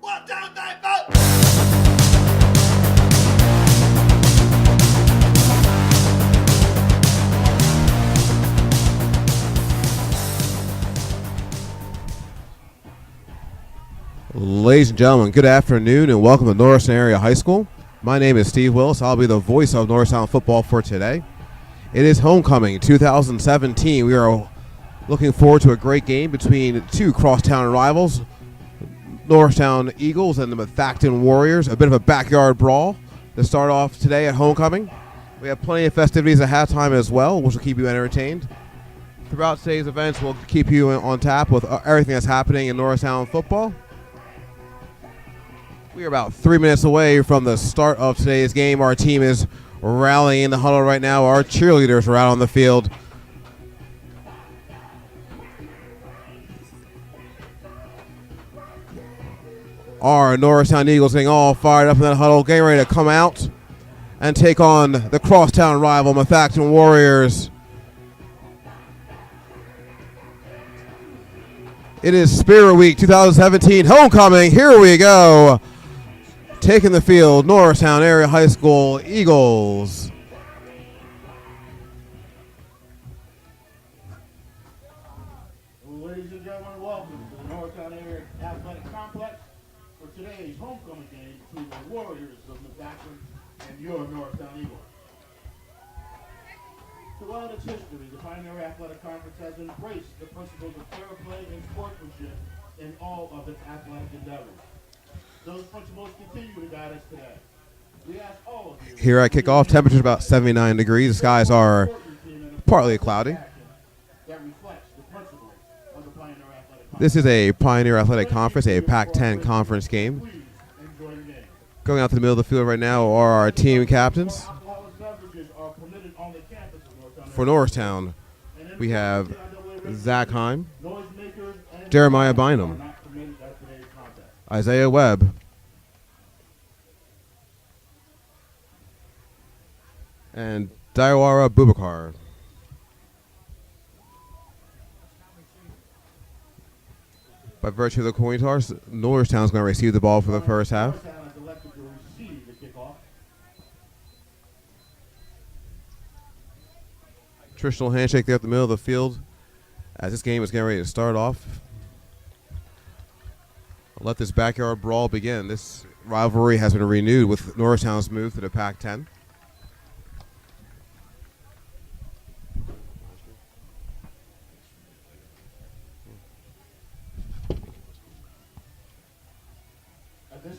1, 2, 3, 4. Ladies and gentlemen, good afternoon and welcome to Norristown Area High School. My name is Steve Willis. I'll be the voice of Norristown football for today. It is homecoming 2017. We are looking forward to a great game between two crosstown rivals, Norristown Eagles and the Methacton Warriors. A bit of a backyard brawl to start off today at homecoming. We have plenty of festivities at halftime as well, which will keep you entertained. Throughout today's events, we'll keep you on tap with everything that's happening in Norristown football. We are about 3 minutes away from the start of today's game. Our team is rallying in the huddle right now. Our cheerleaders are out on the field. Our Norristown Eagles getting all fired up in that huddle, getting ready to come out and take on the crosstown rival Methacton Warriors. It is Spirit Week 2017 homecoming. Here we go. Taking the field, Norristown Area High School Eagles. Ladies and gentlemen, welcome to the Norristown Area Athletic Complex for today's homecoming game between the Warriors of Methacton and your Norristown Eagles. Throughout its history, the Pioneer Athletic Conference has embraced the principles of fair play and sportsmanship in all of its athletic endeavors. Those principles continue to guide us today. We ask all of you. Here at kickoff, temperatures about 79 degrees. The skies are partly cloudy. This is a Pioneer Athletic Conference, a Pac-10 conference game. Going out to the middle of the field right now are our team captains. For Norristown, we have Zach Heim, Jeremiah Bynum, Isaiah Webb, and Daiwara Bubakar. By virtue of the coin toss, Norristown is going to receive the ball for the first half. Traditional handshake there at the middle of the field as this game is getting ready to start off. Let this backyard brawl begin. This rivalry has been renewed with Norristown's move to the Pac-10. At this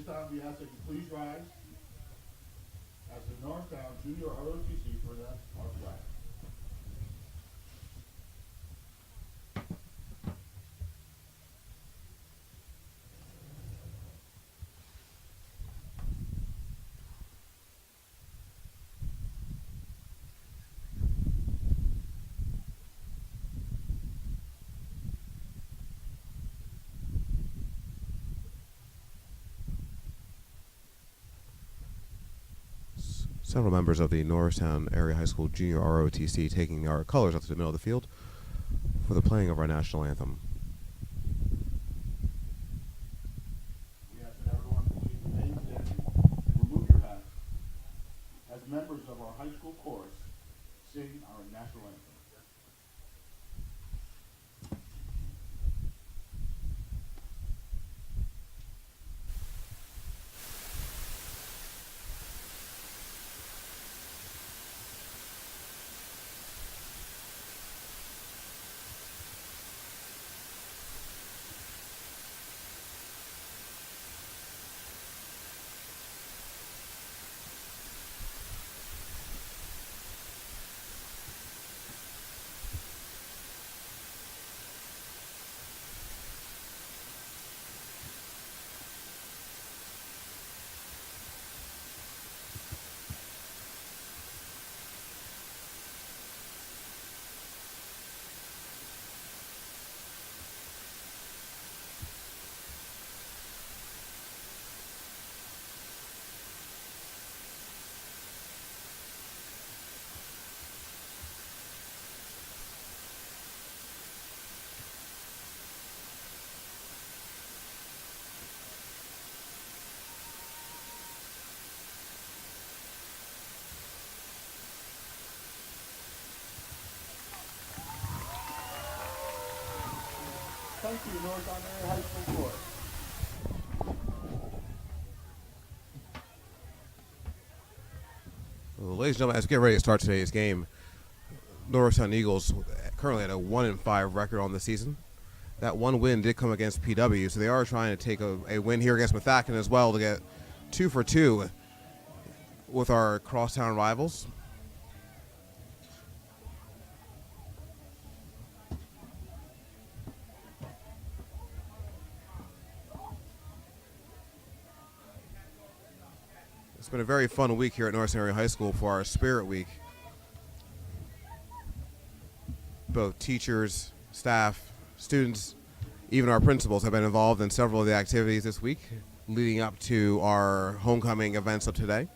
time, we ask that you please rise as the Norristown Junior ROTC presents our flag. Several members of the Norristown Area High School Junior ROTC taking our colors up to the middle of the field for the playing of our national anthem. We ask that everyone please remain standing and remove your hats as members of our high school chorus sing our national anthem. return to the Norristown Area High School court. Well, ladies and gentlemen, as we get ready to start today's game, Norristown Eagles currently at a 1-5 record on the season. That one win did come against PW, so they are trying to take a win here against Methacton as well to get 2 for 2 with our crosstown rivals. It's been a very fun week here at Norristown Area High School for our Spirit Week. Both teachers, staff, students, even our principals have been involved in several of the activities this week leading up to our homecoming events of today.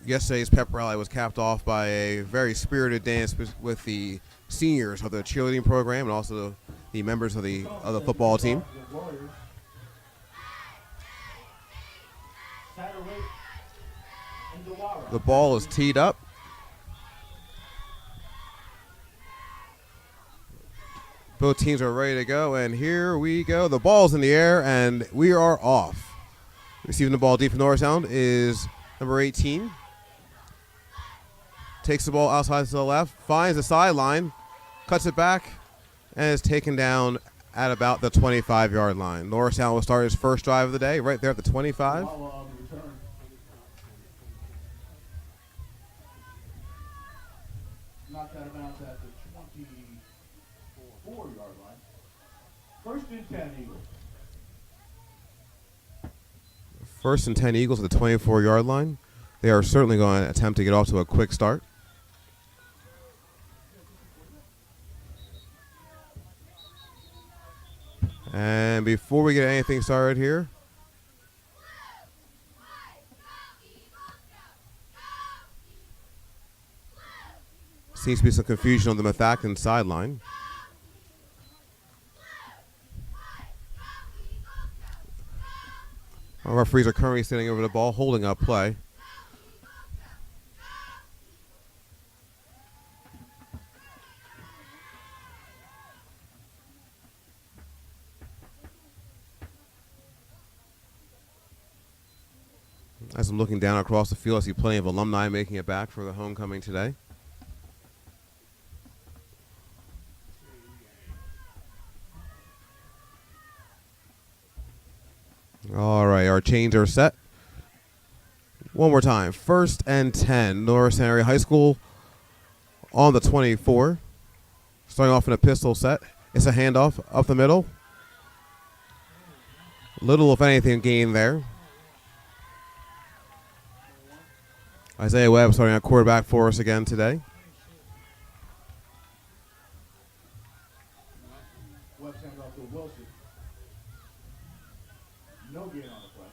Yesterday's pep rally was capped off by a very spirited dance with the seniors of the cheerleading program and also the members of the football team. The ball is teed up. Both teams are ready to go, and here we go. The ball's in the air, and we are off. Receiving the ball deep from Norristown is number 18. Takes the ball outside to the left, finds the sideline, cuts it back, and is taken down at about the 25-yard line. Norristown will start his first drive of the day right there at the 25. Knocked out of bounds at the 24-yard line. First and 10 Eagles. First and 10 Eagles at the 24-yard line. They are certainly going to attempt to get off to a quick start. And before we get anything started here, seems to be some confusion on the Methacton sideline. Our referees are currently standing over the ball, holding up play. As I'm looking down across the field, I see plenty of alumni making it back for the homecoming today. All right, our chains are set. One more time. First and 10, Norristown Area High School on the 24. Starting off in a pistol set. It's a handoff up the middle. Little, if anything, gain there. Isaiah Webb starting at quarterback for us again today. Webb's handoff to Wilson. No gain on the play.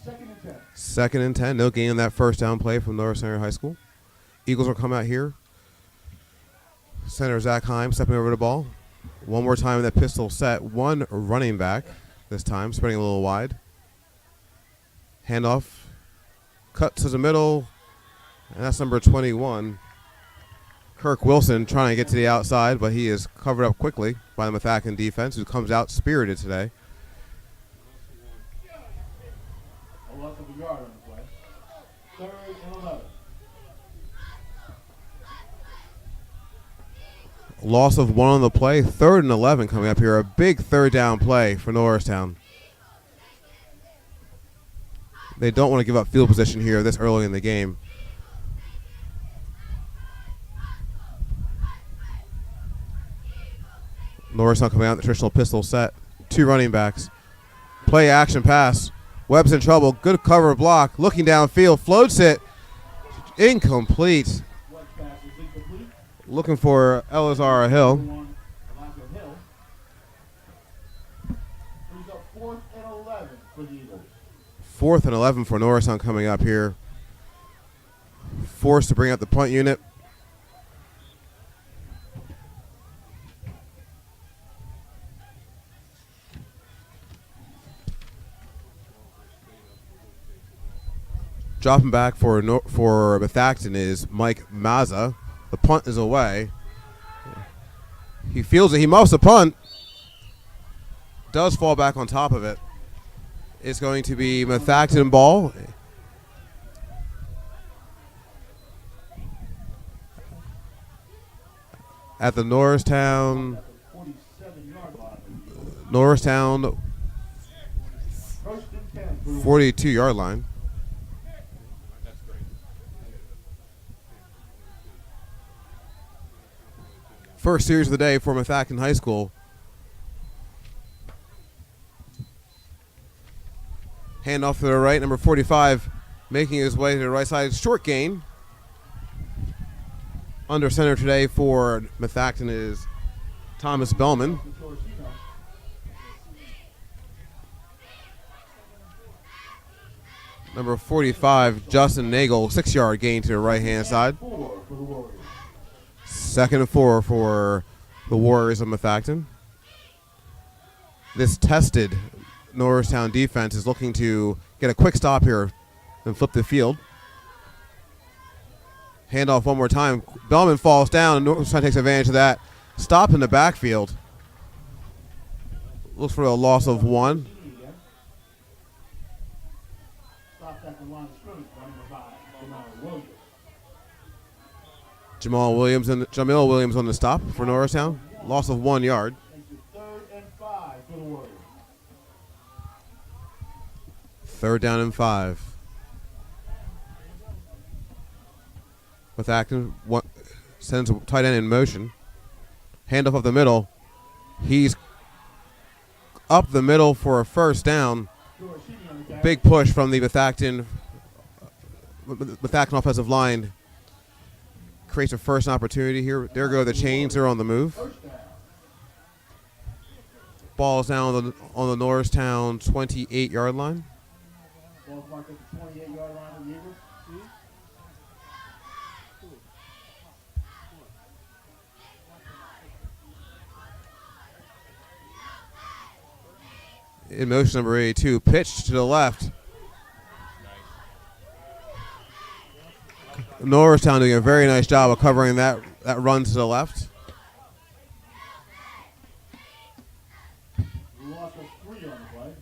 Second and 10. Second and 10. No gain on that first down play from Norristown Area High School. Eagles will come out here. Center Zach Heim stepping over the ball. One more time in that pistol set. One running back this time, spreading a little wide. Handoff. Cut to the middle. And that's number 21. Kirk Wilson trying to get to the outside, but he is covered up quickly by the Methacton defense, who comes out spirited today. A loss of a yard on the play. Third and 11. Loss of one on the play. 3rd and 11 coming up here. A big third down play for Norristown. They don't want to give up field position here this early in the game. Norristown coming out in the traditional pistol set. 2 running backs. Play action pass. Webb's in trouble. Good cover block. Looking downfield. Floats it. Incomplete. Webb's pass is incomplete. Looking for Elazar Hill. Elazar Hill. Brings up 4th and 11 for the Eagles. 4th and 11 for Norristown coming up here. Forced to bring out the punt unit. Dropping back for Methacton is Mike Mazza. The punt is away. He feels it. He muffs the punt. Does fall back on top of it. It's going to be Methacton ball. At the Norristown 42-yard line. First series of the day for Methacton High School. Hand off to the right, number 45, making his way to the right side. Short gain. Under center today for Methacton is Thomas Bellman. Number 45, Justin Nagel, 6-yard gain to the right-hand side. 2nd and 4 for the Warriors of Methacton. This tested Norristown defense is looking to get a quick stop here and flip the field. Handoff one more time. Bellman falls down, and Norristown takes advantage of that. Stop in the backfield. Looks for a loss of 1. Jamil Williams on the stop for Norristown. Loss of 1 yard. 3rd and 5 for the Warriors. 3rd down and 5. Methacton sends a tight end in motion. Handoff up the middle. He's up the middle for a 1st down. Big push from the Methacton offensive line. Creates a first opportunity here. There go the chains. They're on the move. Ball's down on the Norristown 28-yard line. Ball's marked at the 28-yard line of the Eagles. In motion, number 82. Pitch to the left. Norristown doing a very nice job of covering that run to the left. Loss of 3 on the play.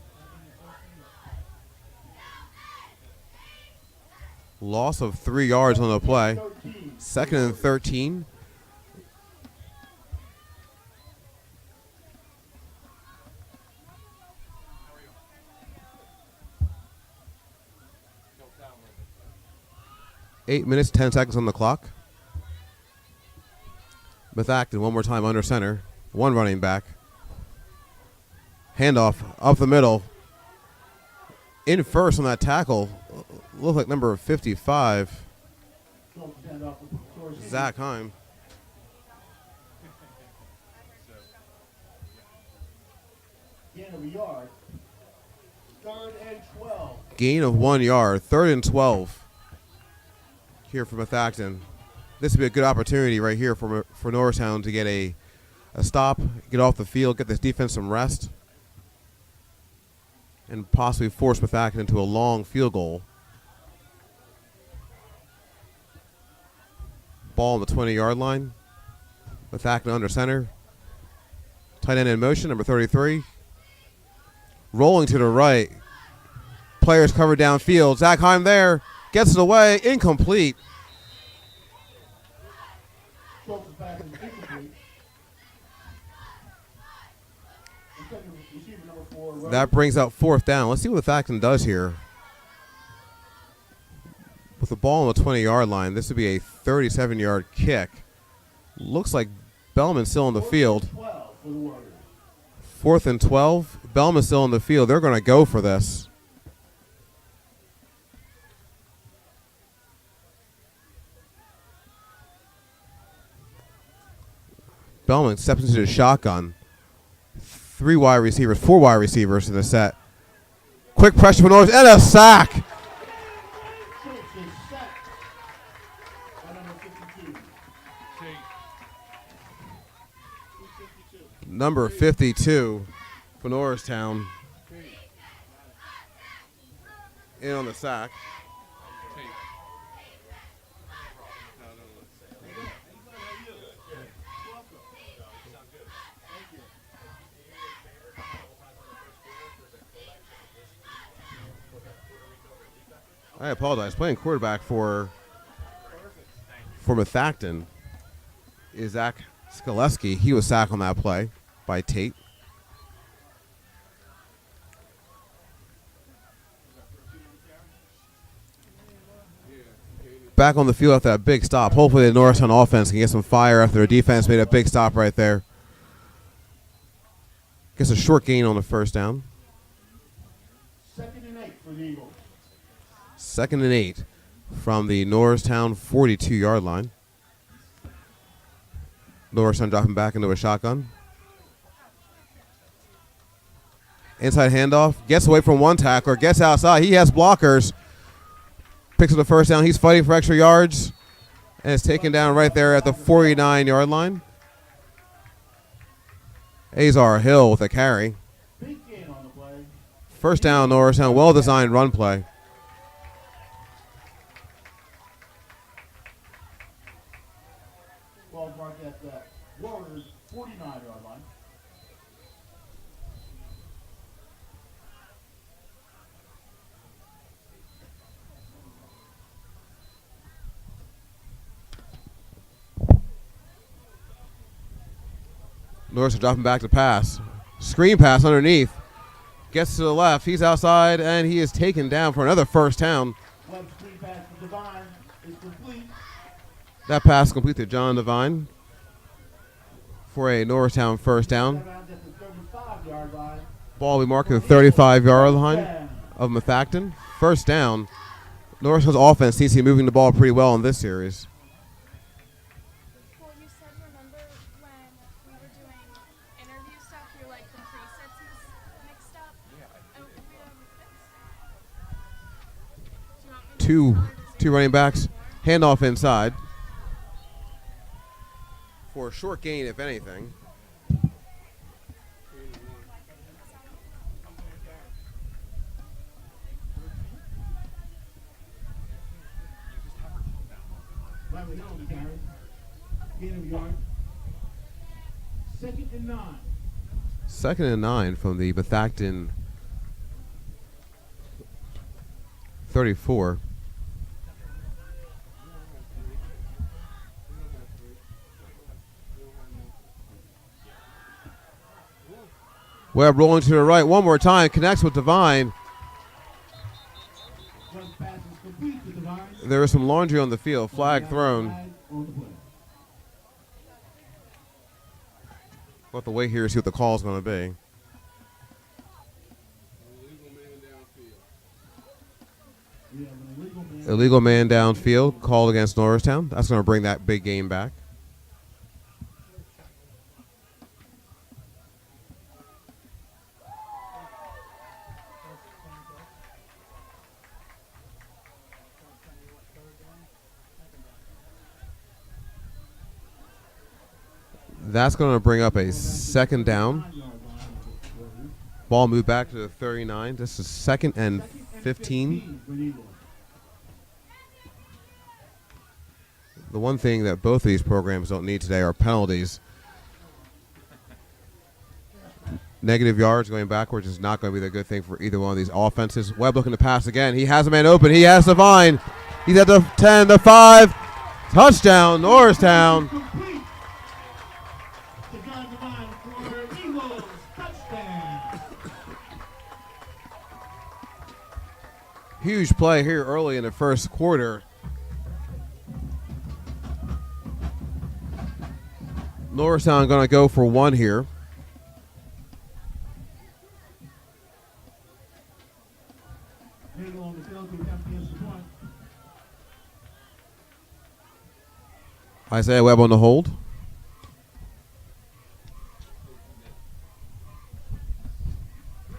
Loss of 3 yards on the play. 2nd and 13. Eight minutes, 10 seconds on the clock. Methacton one more time under center. 1 running back. Handoff up the middle. In first on that tackle. Looks like number 55. Zach Heim. Gain of a yard. 3rd and 12. Gain of 1 yard. 3rd and 12. Here for Methacton. This would be a good opportunity right here for Norristown to get a stop, get off the field, get this defense some rest, and possibly force Methacton into a long field goal. Ball on the 20-yard line. Methacton under center. Tight end in motion, number 33. Rolling to the right. Players covered downfield. Zach Heim there. Gets it away. Incomplete. That brings out 4th down. Let's see what Methacton does here. With the ball on the 20-yard line, this would be a 37-yard kick. Looks like Bellman's still in the field. 4th and 12. Bellman's still in the field. They're going to go for this. Bellman steps into the shotgun. 4 wide receivers in the set. Quick pressure from Norris and a sack. Number 52 for Norristown. In on the sack. I apologize. Playing quarterback for Methacton is Zach Skaleski. He was sacked on that play by Tate. Back on the field after that big stop. Hopefully the Norristown offense can get some fire after their defense made a big stop right there. Gets a short gain on the first down. 2nd and 8 for the Eagles. 2nd and 8 from the Norristown 42-yard line. Norristown dropping back into a shotgun. Inside handoff. Gets away from one tackler. Gets outside. He has blockers. Picks up the first down. He's fighting for extra yards. And it's taken down right there at the 49-yard line. Azar Hill with a carry. Big gain on the play. First down, Norristown. Well-designed run play. Ball marked at the Warriors' 49-yard line. Norristown dropping back to pass. Screen pass underneath. Gets to the left. He's outside, and he is taken down for another first down. Left screen pass to Devine is complete. That pass complete to John Devine for a Norristown first down. Around at the 35-yard line. Ball will be marked at the 35-yard line of Methacton. First down. Norristown's offense seems to be moving the ball pretty well in this series. Well, you said, remember when we were doing interview stuff, you're like the presets mixed up? Yeah. Oh, we have fixed. Do you want me to Two running backs. Handoff inside. For a short gain, if anything. Gain of yard. 2nd and 9. 2nd and 9 from the Methacton 34. Webb rolling to the right one more time. Connects with Devine. Run pass is complete to Devine. There is some laundry on the field. Flag thrown. Flag on the play. We'll have to wait here to see what the call is going to be. We have an illegal man. Illegal man downfield called against Norristown. That's going to bring that big game back. That's going to bring up a 2nd down. Ball moved back to the 39. This is 2nd and 15. The one thing that both of these programs don't need today are penalties. Negative yards going backwards is not going to be the good thing for either one of these offenses. Webb looking to pass again. He has a man open. He has Devine. He's at the 10, the 5. Touchdown, Norristown. Huge play here early in the first quarter. Norristown going to go for one here. Isaiah Webb on the hold.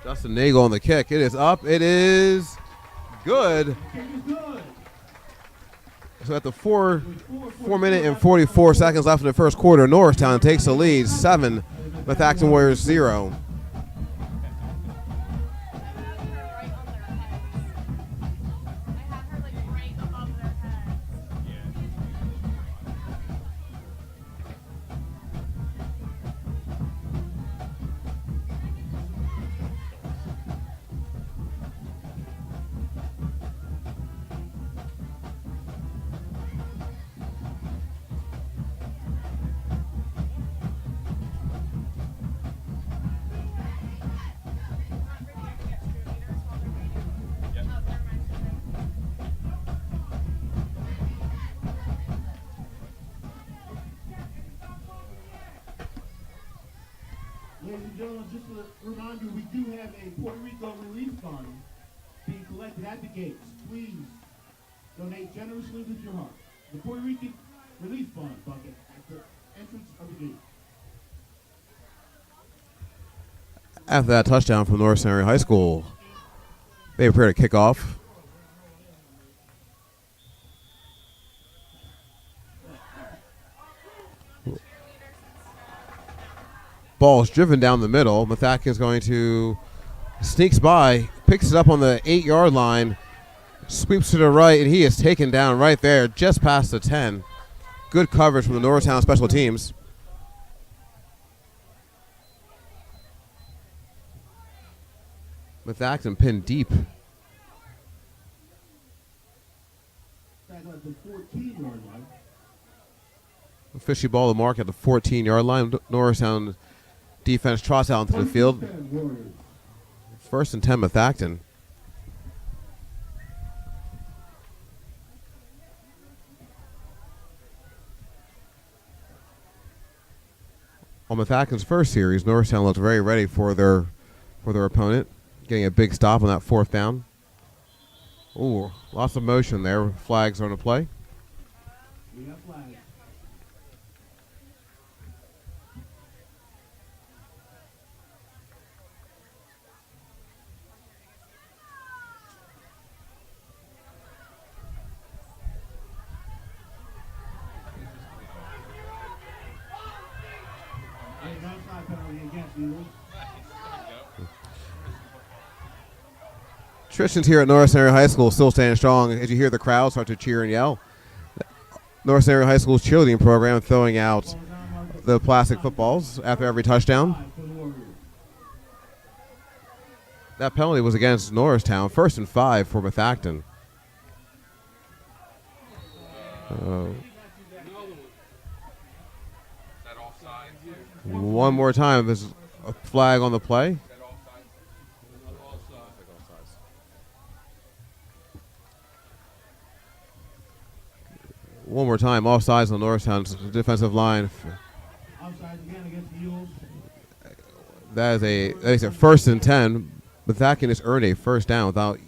Justin Nagel on the kick. It is up. It is good. So at the 4 minute and 44 seconds left in the first quarter, Norristown takes the lead, 7, Methacton Warriors 0. Ladies and gentlemen, just to remind you, we do have a Puerto Rico relief fund being collected at the gates. Please donate generously with your heart. The Puerto Rican Relief Fund bucket at the entrance of the gate. After that touchdown from Norristown Area High School, they prepare to kick off. Ball is driven down the middle. Methacton is going to sneaks by, picks it up on the 8-yard line, sweeps to the right, and he is taken down right there, just past the 10. Good coverage from the Norristown special teams. Methacton pinned deep. Back at the 14-yard line. A fishy ball to mark at the 14-yard line. Norristown defense trots out into the field. First and 10, Methacton. On Methacton's first series, Norristown looked very ready for their opponent, getting a big stop on that fourth down. Ooh, lots of motion there. Flags are on the play. We got flags. Traditions here at Norristown Area High School still standing strong as you hear the crowd start to cheer and yell. Norristown Area High School's cheerleading program throwing out the plastic footballs after every touchdown. That penalty was against Norristown. First and 5 for Methacton. One more time, there's a flag on the play. One more time, offsides on Norristown's defensive line. Offsides again against the Eagles. That is a first and 10. Methacton has earned a first down without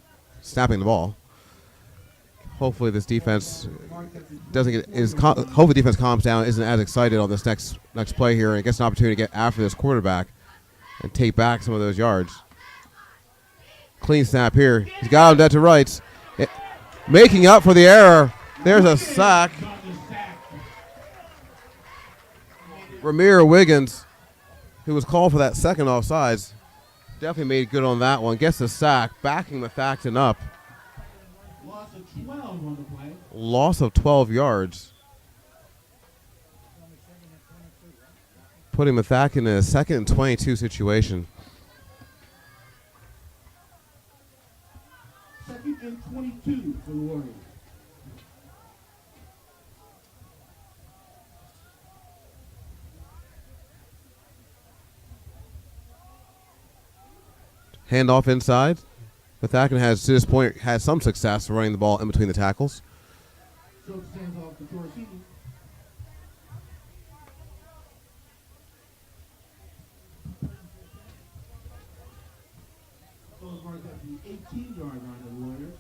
snapping the ball. Hopefully this defense hopefully defense calms down, isn't as excited on this next play here, and gets an opportunity to get after this quarterback and take back some of those yards. Clean snap here. He's got him dead to rights. Making up for the error. There's a sack. Ramiro Wiggins, who was called for that second offsides, definitely made good on that one. Gets the sack, backing Methacton up. Loss of 12 on the play. Loss of 12 yards. Putting Methacton in a 2nd and 22 situation. 2nd and 22 for the Warriors. Handoff inside. Methacton has, to this point, had some success running the ball in between the tackles. Schultz hands off to Torresini. Ball is marked at the 18-yard line of the Warriors.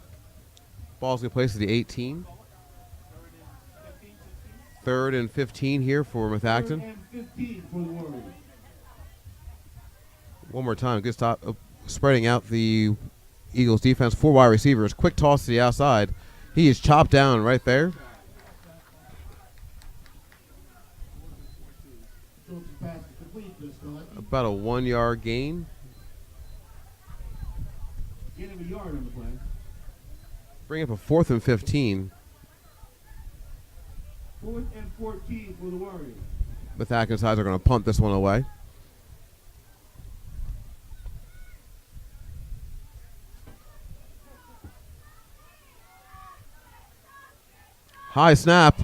Ball's going to place at the 18. 3rd and 15 here for Methacton. 3rd and 15 for the Warriors. One more time. Good stop. Spreading out the Eagles defense. 4 wide receivers. Quick toss to the outside. He is chopped down right there. About a 1-yard gain. Gain of a yard on the play. Bring up a 4th and 15. 4th and 14 for the Warriors. Methacton's sides are going to punt this one away. High snap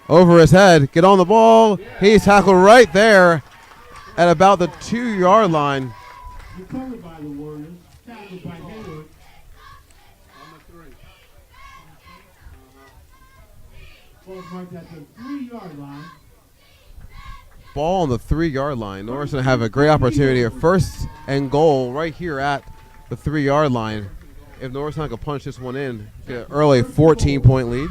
over his head. Get on the ball. He's tackled right there at about the 2-yard line. Recovered by the Warriors. Tackled by Hayward. Ball marked at the 3-yard line. Ball on the 3-yard line. Norristown have a great opportunity at 1st and goal right here at the 3-yard line. If Norristown can punch this one in, get an early 14-point lead.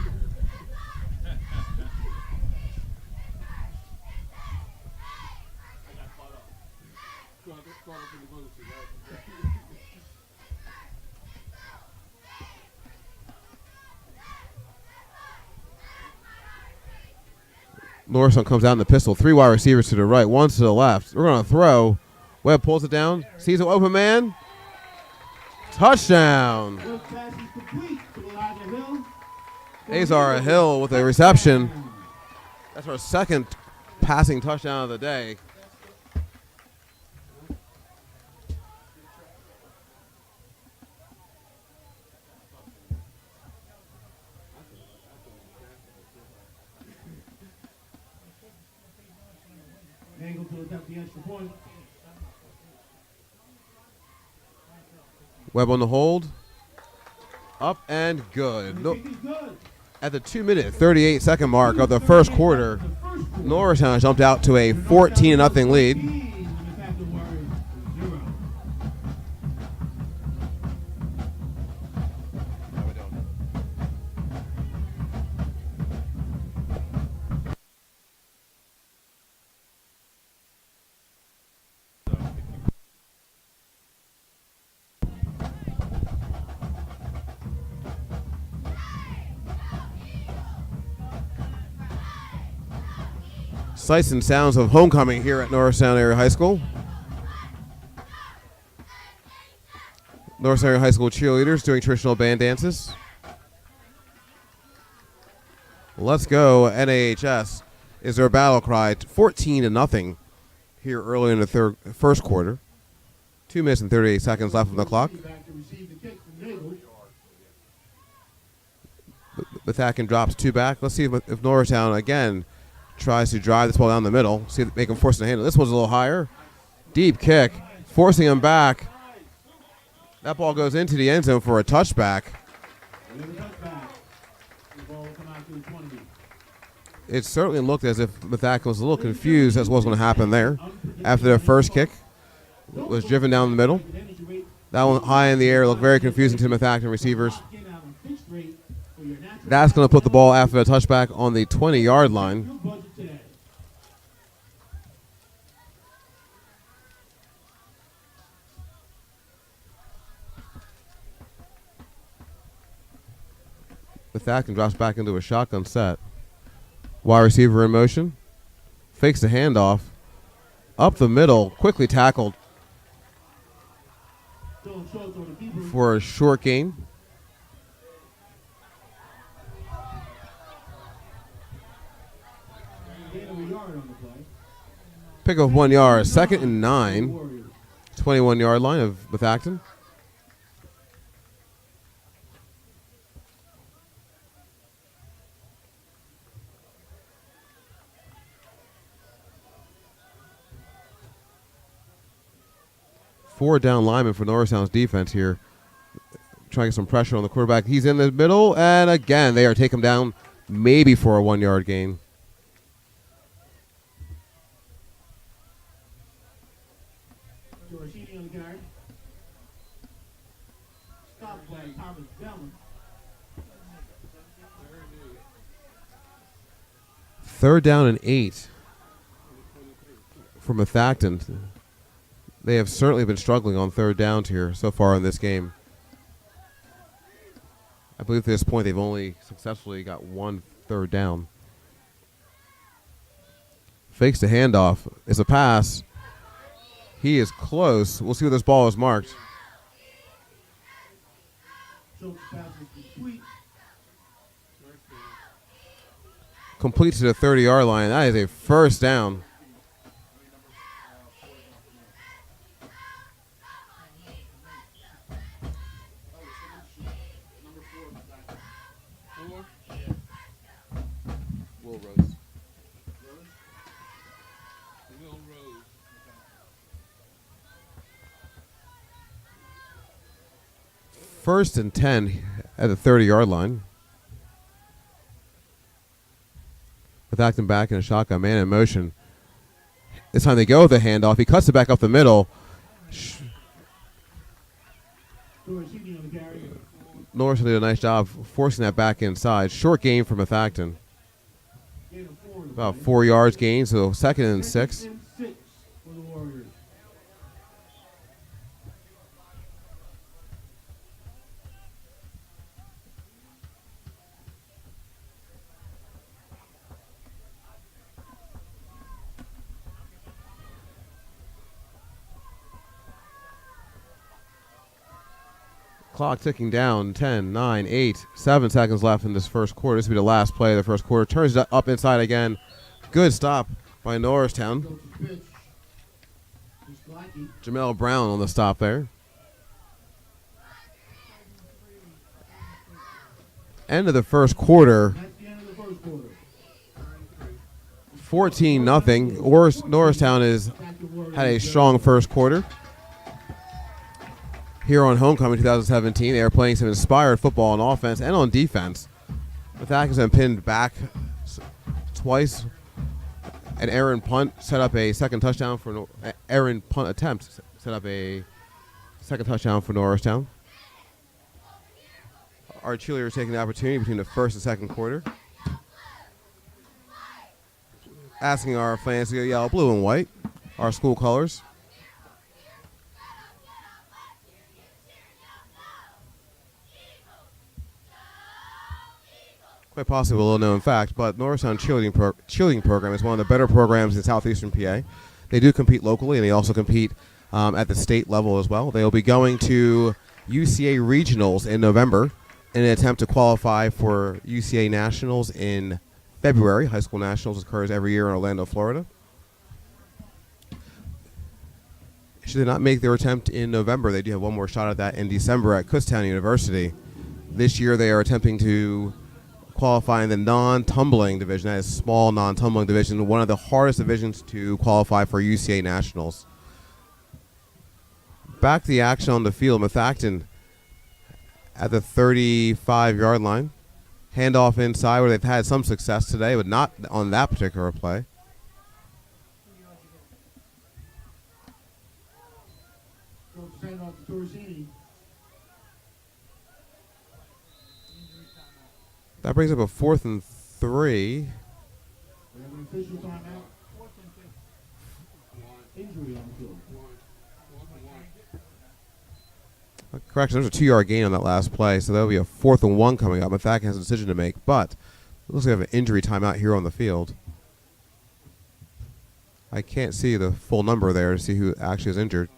Norristown comes out in the pistol. 3 wide receivers to the right, 1 to the left. We're going to throw. Webb pulls it down. Sees an open man. Touchdown. Azar Hill with a reception. That's our 2nd passing touchdown of the day. Angle to attempt the extra point. Webb on the hold. Up and good. No, at the 2-minute, 38-second mark of the first quarter, Norristown jumped out to a 14-0 lead. Sights and sounds of homecoming here at Norristown Area High School. Norristown Area High School cheerleaders doing traditional band dances. Let's go NAHS is their battle cry. 14-0 here early in the first quarter. 2 minutes and 38 seconds left on the clock. Methacton drops 2 back. Let's see if Norristown again tries to drive this ball down the middle. See if they can force the handle. This one's a little higher. Deep kick, forcing him back. That ball goes into the end zone for a touchback. It certainly looked as if Methacton was a little confused as to what was going to happen there. After their first kick was driven down the middle. That one high in the air looked very confusing to Methacton receivers. That's going to put the ball after the touchback on the 20-yard line. Methacton drops back into a shotgun set. Wide receiver in motion. Fakes the handoff. Up the middle. Quickly tackled for a short gain. Pick up 1 yard. 2nd and 9. 21-yard line of Methacton. Four down linemen for Norristown's defense here. Trying to get some pressure on the quarterback. He's in the middle, and again, they are taking him down maybe for a 1 yard gain. Third down and 8 for Methacton. They have certainly been struggling on third downs here so far in this game. I believe at this point they've only successfully got 1 third down. Fakes the handoff. It's a pass. He is close. We'll see where this ball is marked. Complete to the 30-yard line. That is a first down. First and 10 at the 30-yard line. Methacton back in a shotgun, man in motion. This time they go with the handoff. He cuts it back up the middle. Norristown did a nice job forcing that back inside. Short gain for Methacton. About 4 yards gain, so 2nd and 6. Clock ticking down. 10, 9, 8, 7 seconds left in this first quarter. This will be the last play of the first quarter. Turns it up inside again. Good stop by Norristown. Jamel Brown on the stop there. End of the first quarter. 14-0. Norristown had a strong first quarter. Here on Homecoming 2017, they are playing some inspired football on offense and on defense. Methacton has been pinned back twice. An errant punt set up a second touchdown for errant punt attempt set up a second touchdown for Norristown. Our cheerleaders taking the opportunity between the first and second quarter, asking our fans to go yell blue and white, our school colors. Quite possibly a little known fact, but Norristown cheerleading program is one of the better programs in southeastern PA. They do compete locally, and they also compete at the state level as well. They will be going to UCA Regionals in November in an attempt to qualify for UCA Nationals in February. High School Nationals occurs every year in Orlando, Florida. Should they not make their attempt in November, they do have one more shot at that in December at Kutztown University. This year they are attempting to qualify in the non-tumbling division. That is small non-tumbling division, one of the hardest divisions to qualify for UCA Nationals. Back to the action on the field. Methacton at the 35-yard line. Handoff inside where they've had some success today, but not on that particular play. That brings up a 4th and 3. Correction, there's a 2-yard gain on that last play, so that'll be a 4th and 1 coming up. Methacton has a decision to make, but it looks like we have an injury timeout here on the field. I can't see the full number there to see who actually is injured.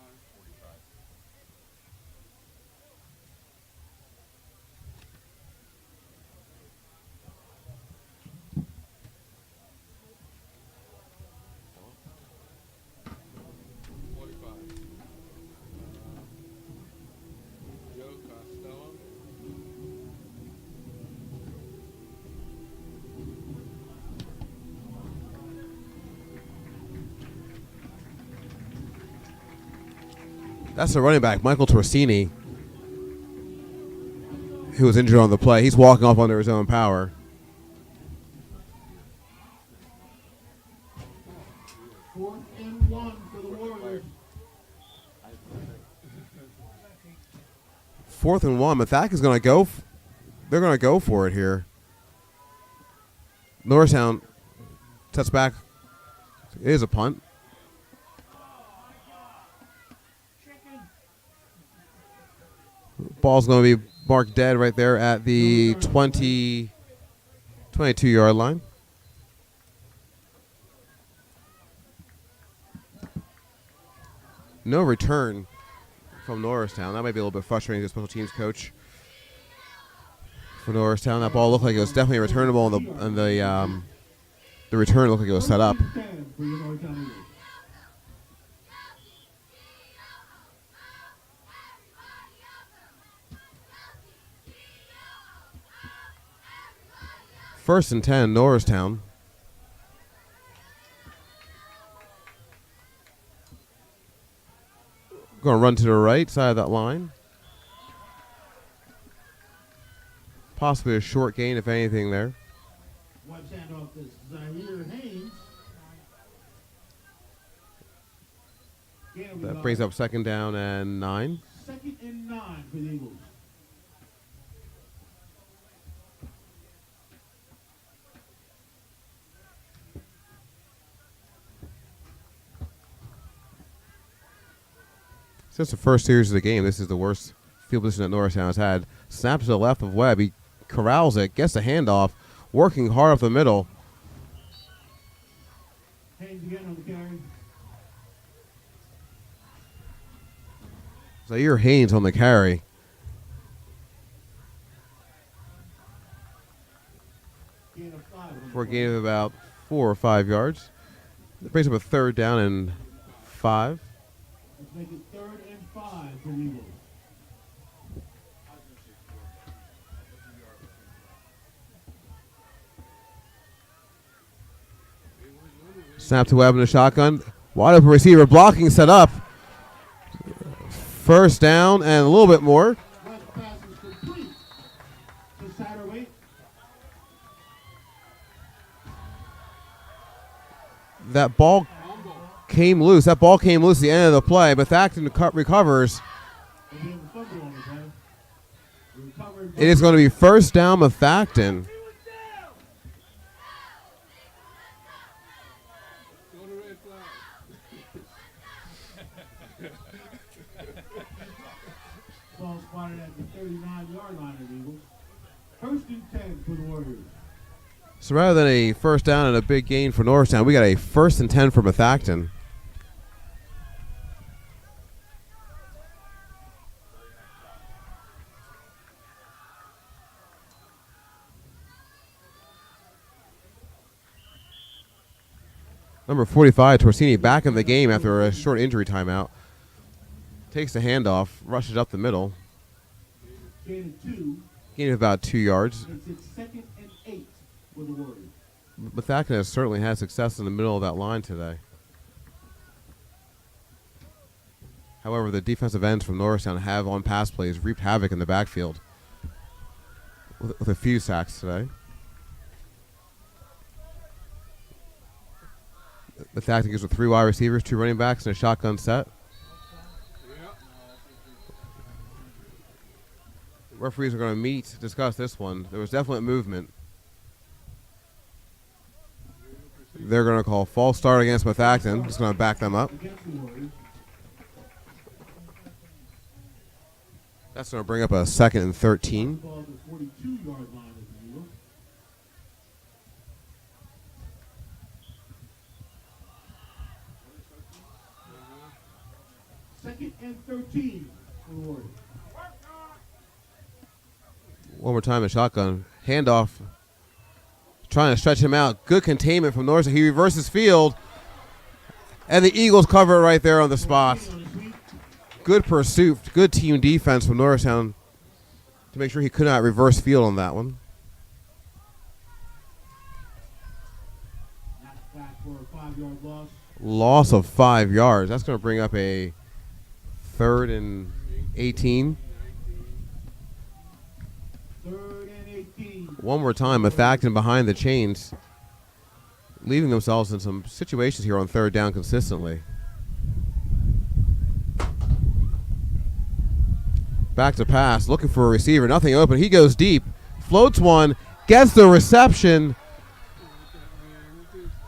That's the running back, Michael Torsini, who was injured on the play. He's walking off under his own power. Fourth and 1 for the Warriors. 4th and 1. Methacton is going to go. They're going to go for it here. Norristown sets back. It is a punt. Ball's going to be marked dead right there at the 22-yard line. No return from Norristown. That might be a little bit frustrating to the special teams coach for Norristown. That ball looked like it was definitely returnable, and the return looked like it was set up. First and 10, Norristown. Going to run to the right side of that line. Possibly a short gain, if anything, there. One handoff is Zaire Haynes. That brings up second down and 9. 2nd and 9 for the Eagles. Since the first series of the game, this is the worst field position that Norristown has had. Snap to the left of Webb. He corrals it, gets the handoff, working hard up the middle. Haynes again on the carry. Zaire Haynes on the carry. Gain of 5. For a gain of about 4 or 5 yards. That brings up a third down and 5. Let's make it 3rd and 5 for the Eagles. Snap to Webb in the shotgun. Wide open receiver blocking set up. First down and a little bit more. Webb's pass is complete to Satterweight. That ball came loose. That ball came loose at the end of the play, but Methacton recovers. And he has a fumble on his head. Recovered. It is going to be first down Methacton. Ball spotted at the 39-yard line of the Eagles. 1st and 10 for the Warriors. So rather than a first down and a big gain for Norristown, we got a 1st and 10 for Methacton. Number 45, Torsini, back in the game after a short injury timeout. Takes the handoff, rushes up the middle. Gain of 2. Gain of about 2 yards. Makes it 2nd and 8 for the Warriors. Methacton has certainly had success in the middle of that line today. However, the defensive ends from Norristown have on pass plays reaped havoc in the backfield with a few sacks today. Methacton gives with 3 wide receivers, 2 running backs, and a shotgun set. Referees are going to meet to discuss this one. There was definite movement. They're going to call false start against Methacton. Just going to back them up. Against the Warriors. That's going to bring up a 2nd and 13. Ball at the 42-yard line of the Eagles. Second and 13 for the Warriors. One more time, a shotgun. Handoff. Trying to stretch him out. Good containment from Norristown. He reverses field. And the Eagles cover it right there on the spot. Good pursuit. Good team defense from Norristown to make sure he could not reverse field on that one. Knocked back for a 5-yard loss. Loss of 5 yards. That's going to bring up a 3rd and 18. 3rd and 18. One more time, Methacton behind the chains, leaving themselves in some situations here on 3rd down consistently. Back to pass, looking for a receiver, nothing open. He goes deep, floats one, gets the reception.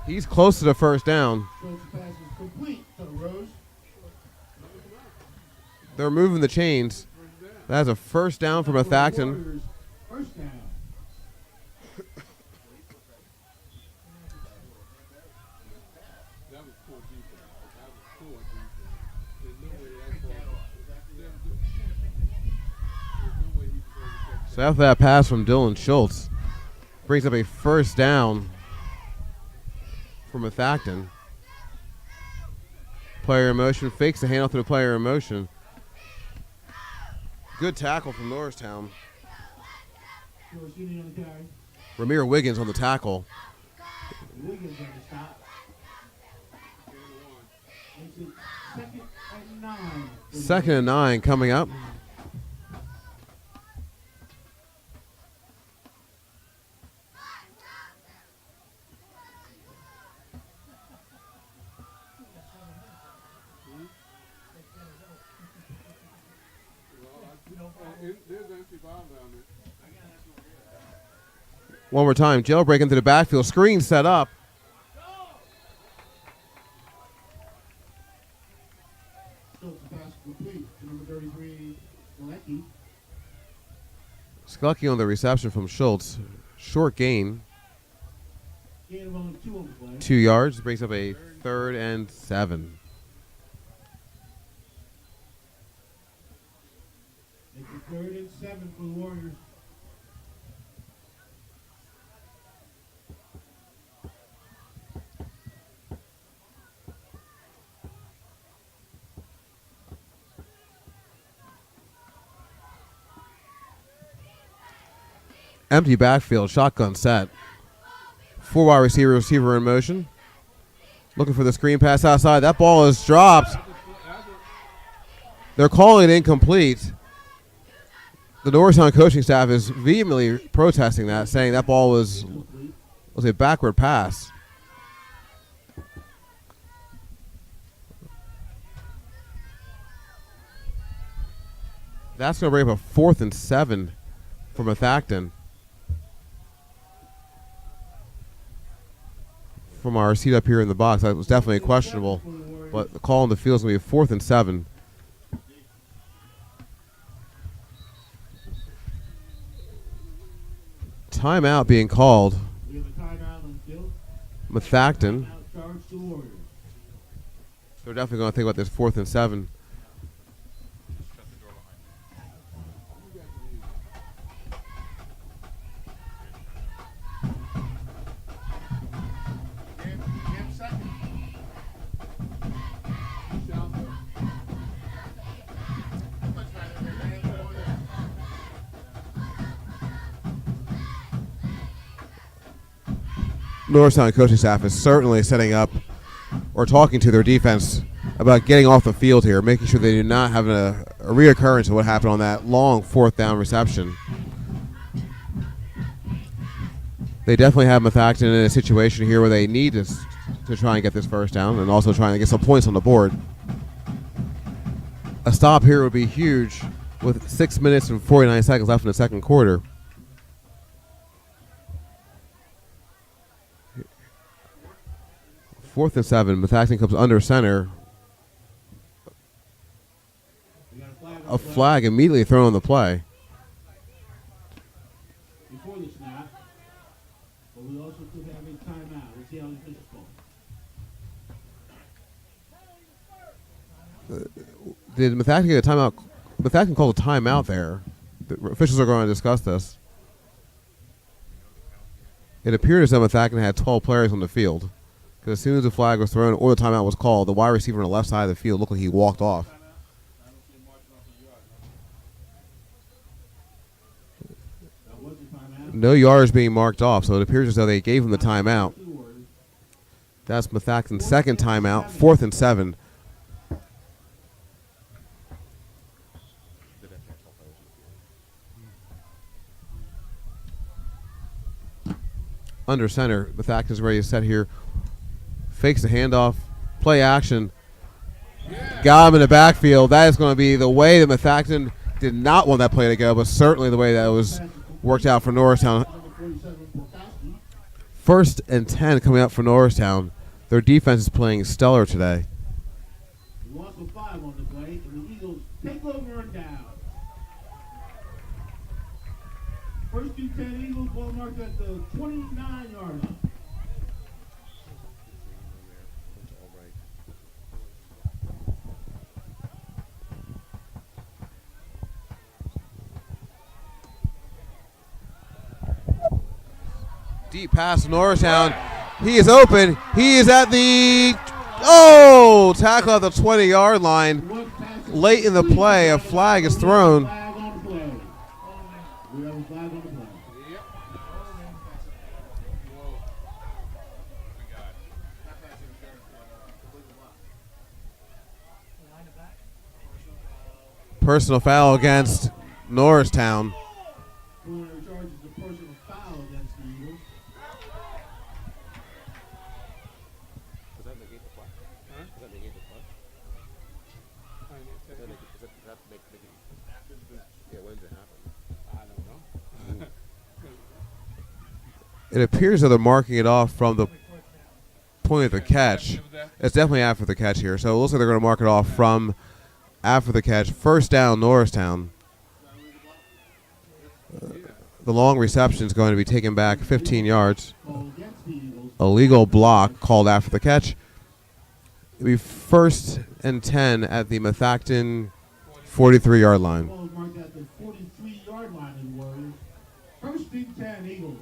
He's close to the first down. Schultz's pass is complete to Rose. They're moving the chains. That's a first down for Methacton. Warriors, first down. So after that pass from Dylan Schultz, brings up a first down for Methacton. Player in motion, fakes the handoff to the player in motion. Good tackle from Norristown. Dorsini on the carry. Ramir Wiggins on the tackle. Wiggins on the stop. Makes it 2nd and 9. 2nd and 9 coming up. One more time. Jailbreak into the backfield. Screen set up. Schultz pass complete to number 33, Galecki. Sklucky on the reception from Schultz. Short gain. Gain of only 2 on the play. 2 yards. Brings up a 3rd and 7. It's a 3rd and 7 for the Warriors. Empty backfield. Shotgun set. 4 wide receiver in motion. Looking for the screen pass outside. That ball is dropped. They're calling it incomplete. The Norristown coaching staff is vehemently protesting that, saying that ball was a backward pass. That's going to bring up a 4th and 7 for Methacton. From our seat up here in the box, that was definitely questionable. But the call on the field is going to be a 4th and 7. Timeout being called. We have a timeout on the field. Methacton. Timeout charge to Warriors. They're definitely going to think about this 4th and 7. Norristown coaching staff is certainly setting up or talking to their defense about getting off the field here, making sure they do not have a reoccurrence of what happened on that long 4th down reception. They definitely have Methacton in a situation here where they need to try and get this 1st down and also trying to get some points on the board. A stop here would be huge with 6 minutes and 49 seconds left in the 2nd quarter. Fourth and 7. Methacton comes under center. A flag immediately thrown on the play. Before the snap, but we also could have a timeout. We'll see how the officials call. Did Methacton get a timeout? Methacton called a timeout there. The officials are going to discuss this. It appeared as though Methacton had 12 players on the field. Because as soon as the flag was thrown or the timeout was called, the wide receiver on the left side of the field looked like he walked off. No yards being marked off, so it appears as though they gave him the timeout. That's Methacton's 2nd timeout, 4th and 7. Under center, Methacton's ready to set here. Fakes the handoff, play action. Got him in the backfield. That is going to be the way that Methacton did not want that play to go, but certainly the way that was worked out for Norristown. 1st and 10 coming up for Norristown. Their defense is playing stellar today. Loss of 5 on the play, and the Eagles take over and down. 1st and 10 Eagles, ball marked at the 29-yard line. Deep pass to Norristown. He is open. He is at the tackle at the 20-yard line. Late in the play, a flag is thrown. Personal foul against Norristown. It appears that they're marking it off from the point of the catch. It's definitely after the catch here. So it looks like they're going to mark it off from after the catch. First down, Norristown. The long reception is going to be taken back 15 yards. Illegal block called after the catch. It'll be 1st and 10 at the Methacton 43-yard line. Ball is marked at the 43-yard line in Warriors. 1st and 10 Eagles.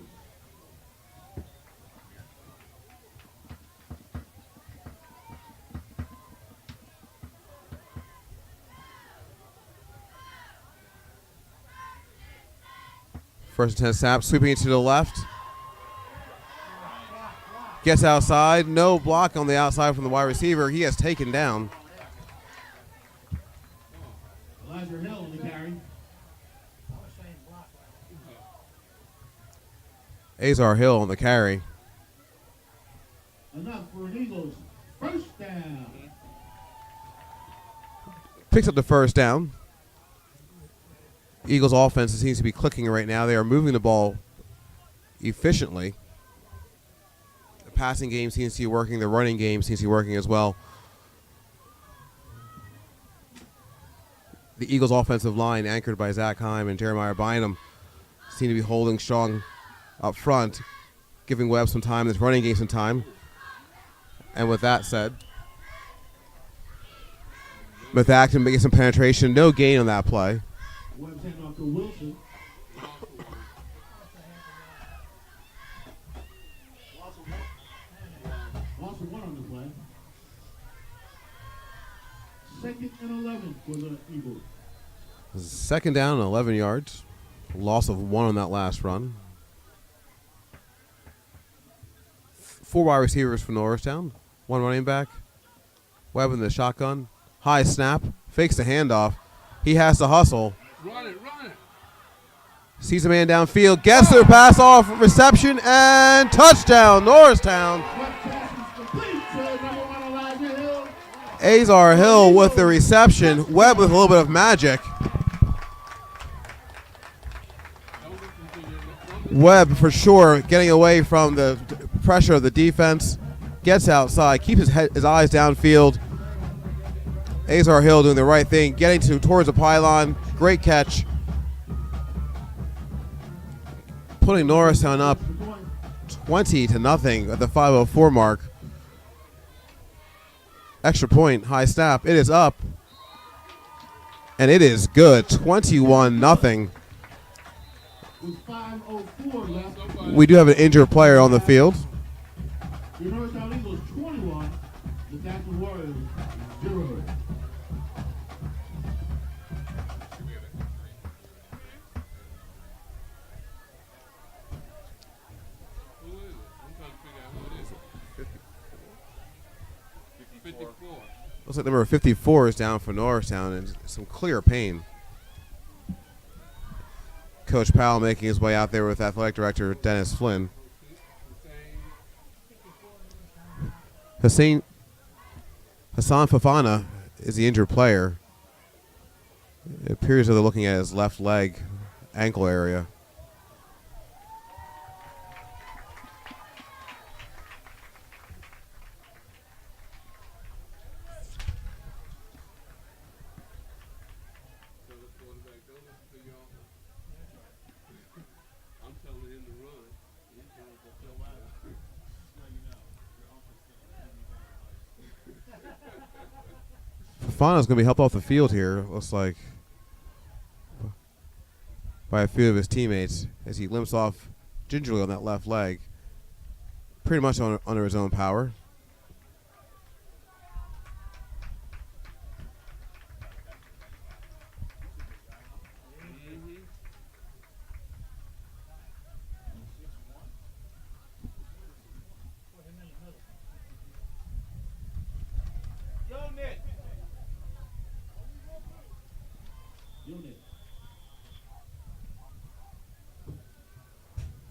First and 10 snap, sweeping it to the left. Gets outside. No block on the outside from the wide receiver. He has taken down. Elijah Hill on the carry. Azar Hill on the carry. Enough for an Eagles. 1st down. Picks up the 1st down. Eagles offense seems to be clicking right now. They are moving the ball efficiently. The passing game seems to be working. The running game seems to be working as well. The Eagles offensive line, anchored by Zach Heim and Jeremiah Bynum, seem to be holding strong up front, giving Webb some time, this running game some time. And with that said, Methacton making some penetration. No gain on that play. Webb's handing off to Wilson. Loss of 1 on the play. 2nd and 11 for the Eagles. 2nd down and 11 yards. Loss of 1 on that last run. 4 wide receivers for Norristown. 1 running back. Webb in the shotgun. High snap. Fakes the handoff. He has to hustle. Run it. Sees a man downfield. Gets their pass off. Reception and touchdown. Norristown. Azar Hill with the reception. Webb with a little bit of magic. Webb for sure getting away from the pressure of the defense. Gets outside. Keeps his eyes downfield. Azar Hill doing the right thing. Getting towards the pylon. Great catch. Putting Norristown up 20-0 at the 5:04 mark. Extra point, high snap. It is up. And it is good. 21-0. With 5:04 left. We do have an injured player on the field. The Norristown Eagles 21. The Methacton Warriors 0. Looks like number 54 is down for Norristown and some clear pain. Coach Powell making his way out there with athletic director Dennis Flynn. Hassan Fafana is the injured player. It appears that they're looking at his left leg, ankle area. Fafana's going to be helped off the field here, looks like, by a few of his teammates as he limps off gingerly on that left leg, pretty much under his own power.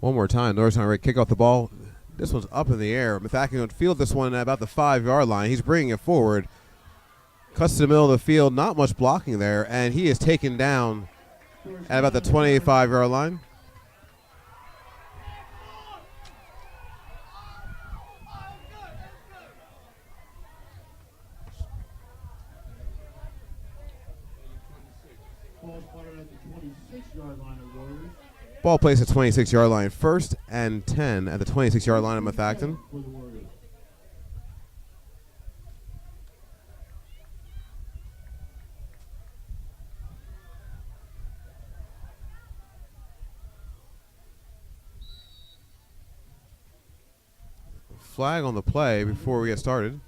One more time, Norristown ready to kick off the ball. This one's up in the air. Methacton would field this one at about the 5-yard line. He's bringing it forward. Cuts to the middle of the field, not much blocking there, and he is taken down at about the 25-yard line. Ball spotted at the 26-yard line of Warriors. Ball placed at 26-yard line, 1st and 10 at the 26-yard line of Methacton. For the Warriors. Flag on the play before we get started.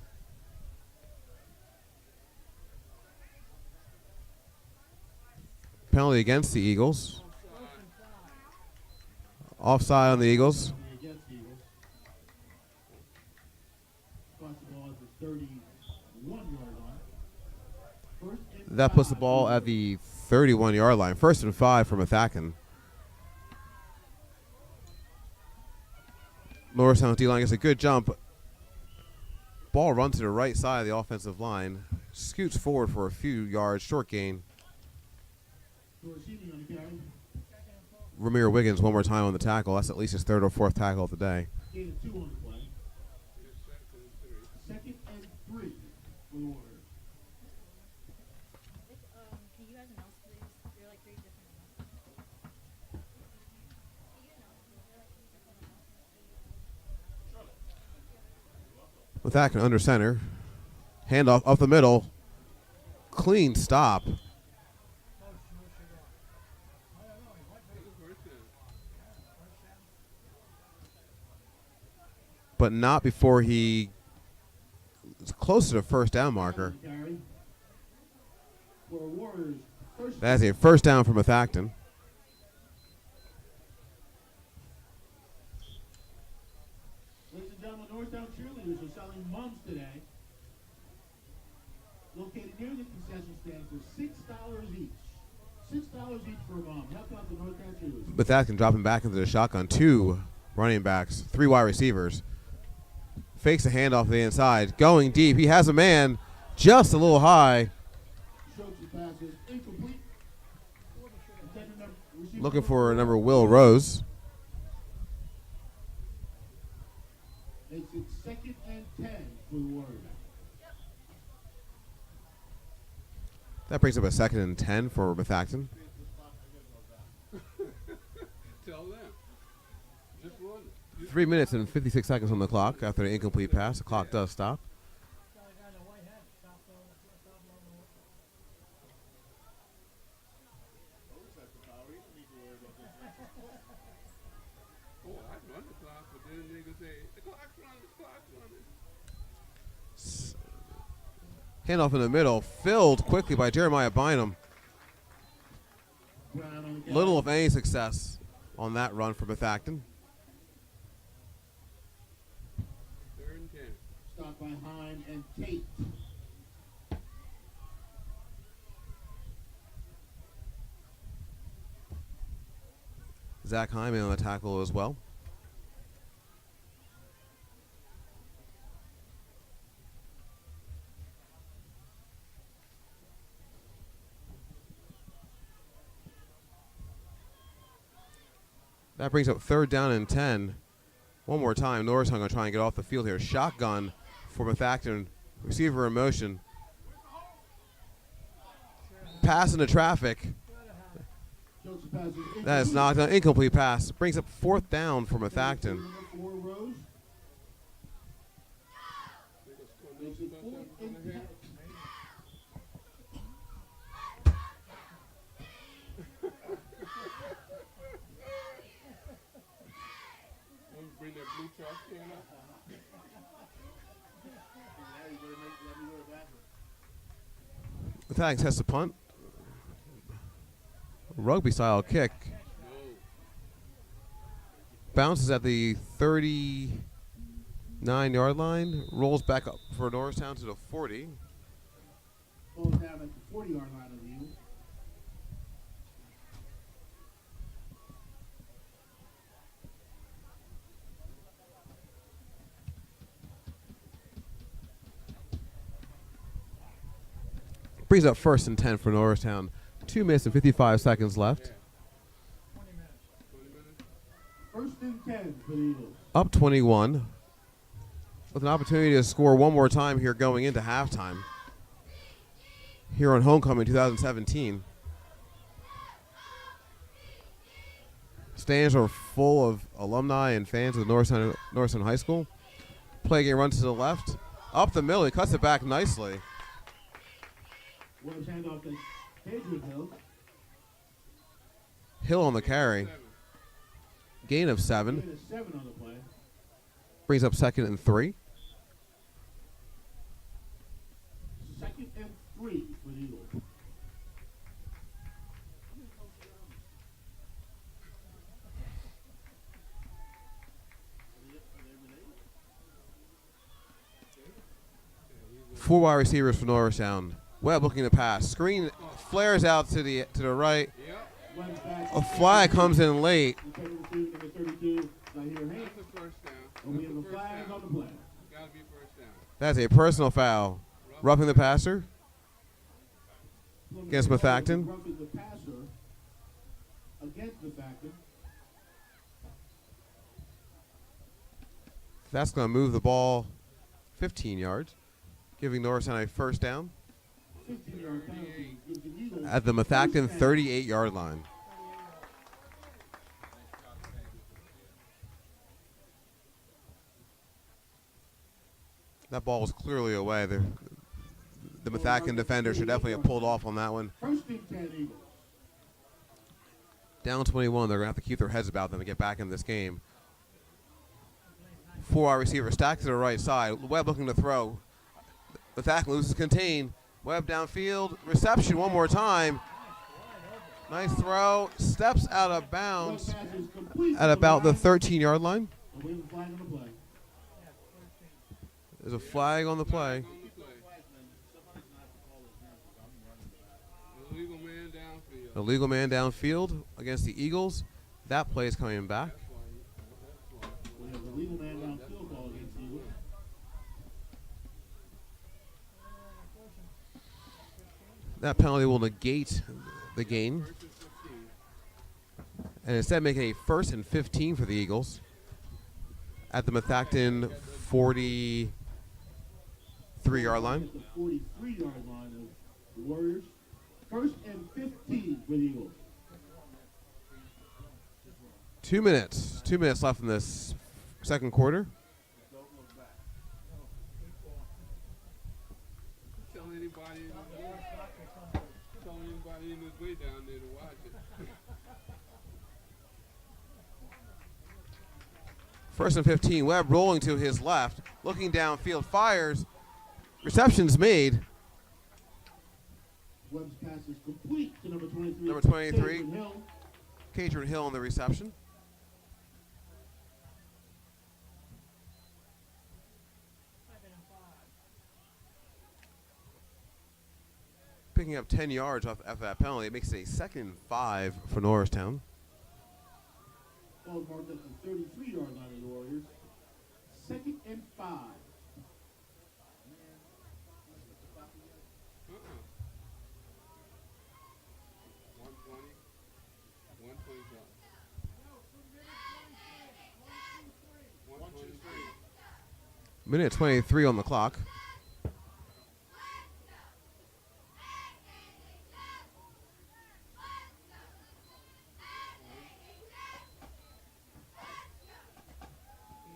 Penalty against the Eagles. Offside on the Eagles. Against the Eagles. Spots the ball at the 31-yard line. First and That puts the 5 ball for at the 31-yard line. 1st and 5 for Methacton. Norristown D-line gets a good jump. Ball runs to the right side of the offensive line. Scoots forward for a few yards. Short gain. Receiving on the carry. Ramir Wiggins one more time on the tackle. That's at least his 3rd or 4th tackle of the day. Gain of 2 on the play. 2nd and 3 for the Warriors. Can you guys announce please? You're like 3 different Methacton under center. Handoff up the middle. Clean stop. But not before he is close to the 1st down marker. Carry. For Warriors, first That's a 1st down for Methacton. Ladies and gentlemen, Norristown cheerleaders are selling mums today. Located near the concession stand for $6 each. $6 each for a mom. Help out the Norristown cheerleaders. Methacton dropping back into the shotgun. 2 running backs, 3 wide receivers. Fakes a handoff to the inside. Going deep. He has a man just a little high. Shows the pass is incomplete. Receiver Looking for number Will Rose. Makes it 2nd and 10 for the Warriors. That brings up a 2nd and 10 for Methacton. Tell them. Just run it. 3 minutes and 56 seconds on the clock after the incomplete pass. The clock does stop. Oh, I run the clock, but then the nigga say, the clock's running, the clock's running. Handoff in the middle. Filled quickly by Jeremiah Bynum. Brown on the carry. Little of any success on that run for Methacton. 3rd and 10. Stopped by Hine and Tate. Zach Hyman on the tackle as well. That brings up 3rd down and 10. One more time. Norristown going to try and get off the field here. Shotgun for Methacton. Receiver in motion. Pass into traffic. Shows the pass is That is knocked down. Incomplete pass. Brings up 4th down for Methacton. Number 4 Rose. Makes it 4th and 10. Bring that blue trash can up. Methacton has to punt. Rugby style kick. No. Bounces at the 39-yard line. Rolls back up for Norristown to the 40. Ball down at the 40-yard line of the Eagles. Brings up 1st and 10 for Norristown. 2 minutes and 55 seconds left. 20 minutes. First and 10 for the Eagles. Up 21. With an opportunity to score one more time here going into halftime. Here on Homecoming 2017. Stands are full of alumni and fans of Norristown High School. Play game runs to the left. Up the middle, he cuts it back nicely. Williams handoff to Adrian Hill. Hill on the carry. Gain of 7. Gain of 7 on the play. Brings up 2nd and 3. 2nd and 3 for the Eagles. Four wide receivers for Norristown. Webb looking to pass. Screen flares out to the right. A flag comes in late. Number 32, not here. Hank. That's a first down. And we have a flag on the play. Gotta be first down. That's a personal foul. Roughing the passer against Methacton. Roughing the passer against Methacton. That's going to move the ball 15 yards, giving Norristown a first down 15-yard penalty gives the Eagles at the Methacton 38-yard line. That ball was clearly away. The Methacton defender should definitely have pulled off on that one. First and 10 Eagles. Down 21, they're going to have to keep their heads about them to get back in this game. Four wide receiver stacked to the right side. Webb looking to throw. Methacton loses contain. Webb downfield. Reception one more time. Nice throw. Steps out of bounds at about the 13-yard line. And we have a flag on the play. There's a flag on the play. Illegal man downfield. Illegal man downfield against the Eagles. That play is coming back. We have a legal man downfield call against the Eagles. That penalty will negate the gain. And instead making a 1st and 15 for the Eagles at the Methacton 43-yard line. At the 43-yard line of the Warriors. First and 15 for the Eagles. 2 minutes. 2 minutes left in this second quarter. Tell anybody in his way down there to watch it. First and 15. Webb rolling to his left. Looking downfield. Fires. Reception's made. Webb's pass is complete to number 23. Number 23. Adrian Hill. Adrian Hill on the reception. Picking up 10 yards off after that penalty. It makes it a 2nd and 5 for Norristown. Ball marked at the 33-yard line of the Warriors. 2nd and 5. 120. 125. 123. Minute 23 on the clock.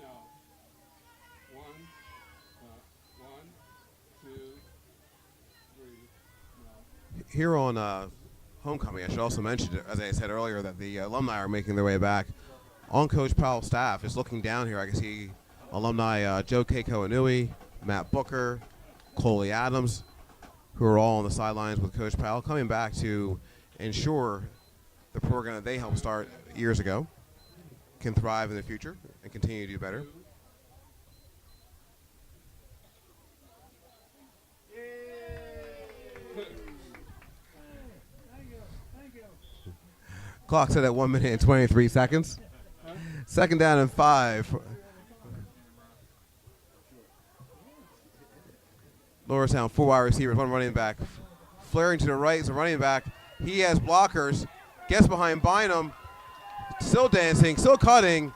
No. 1, 2, 3. No. Here on Homecoming, I should also mention, as I said earlier, that the alumni are making their way back. On Coach Powell's staff is looking down here. I can see alumni Joe Keiko Inui, Matt Booker, Coley Adams, who are all on the sidelines with Coach Powell, coming back to ensure the program that they helped start years ago can thrive in the future and continue to do better. Clock set at 1 minute and 23 seconds. 2nd down and 5. Norristown, 4 wide receivers, 1 running back, Flaring to the right is a running back. He has blockers. Gets behind Bynum. Still dancing, still cutting.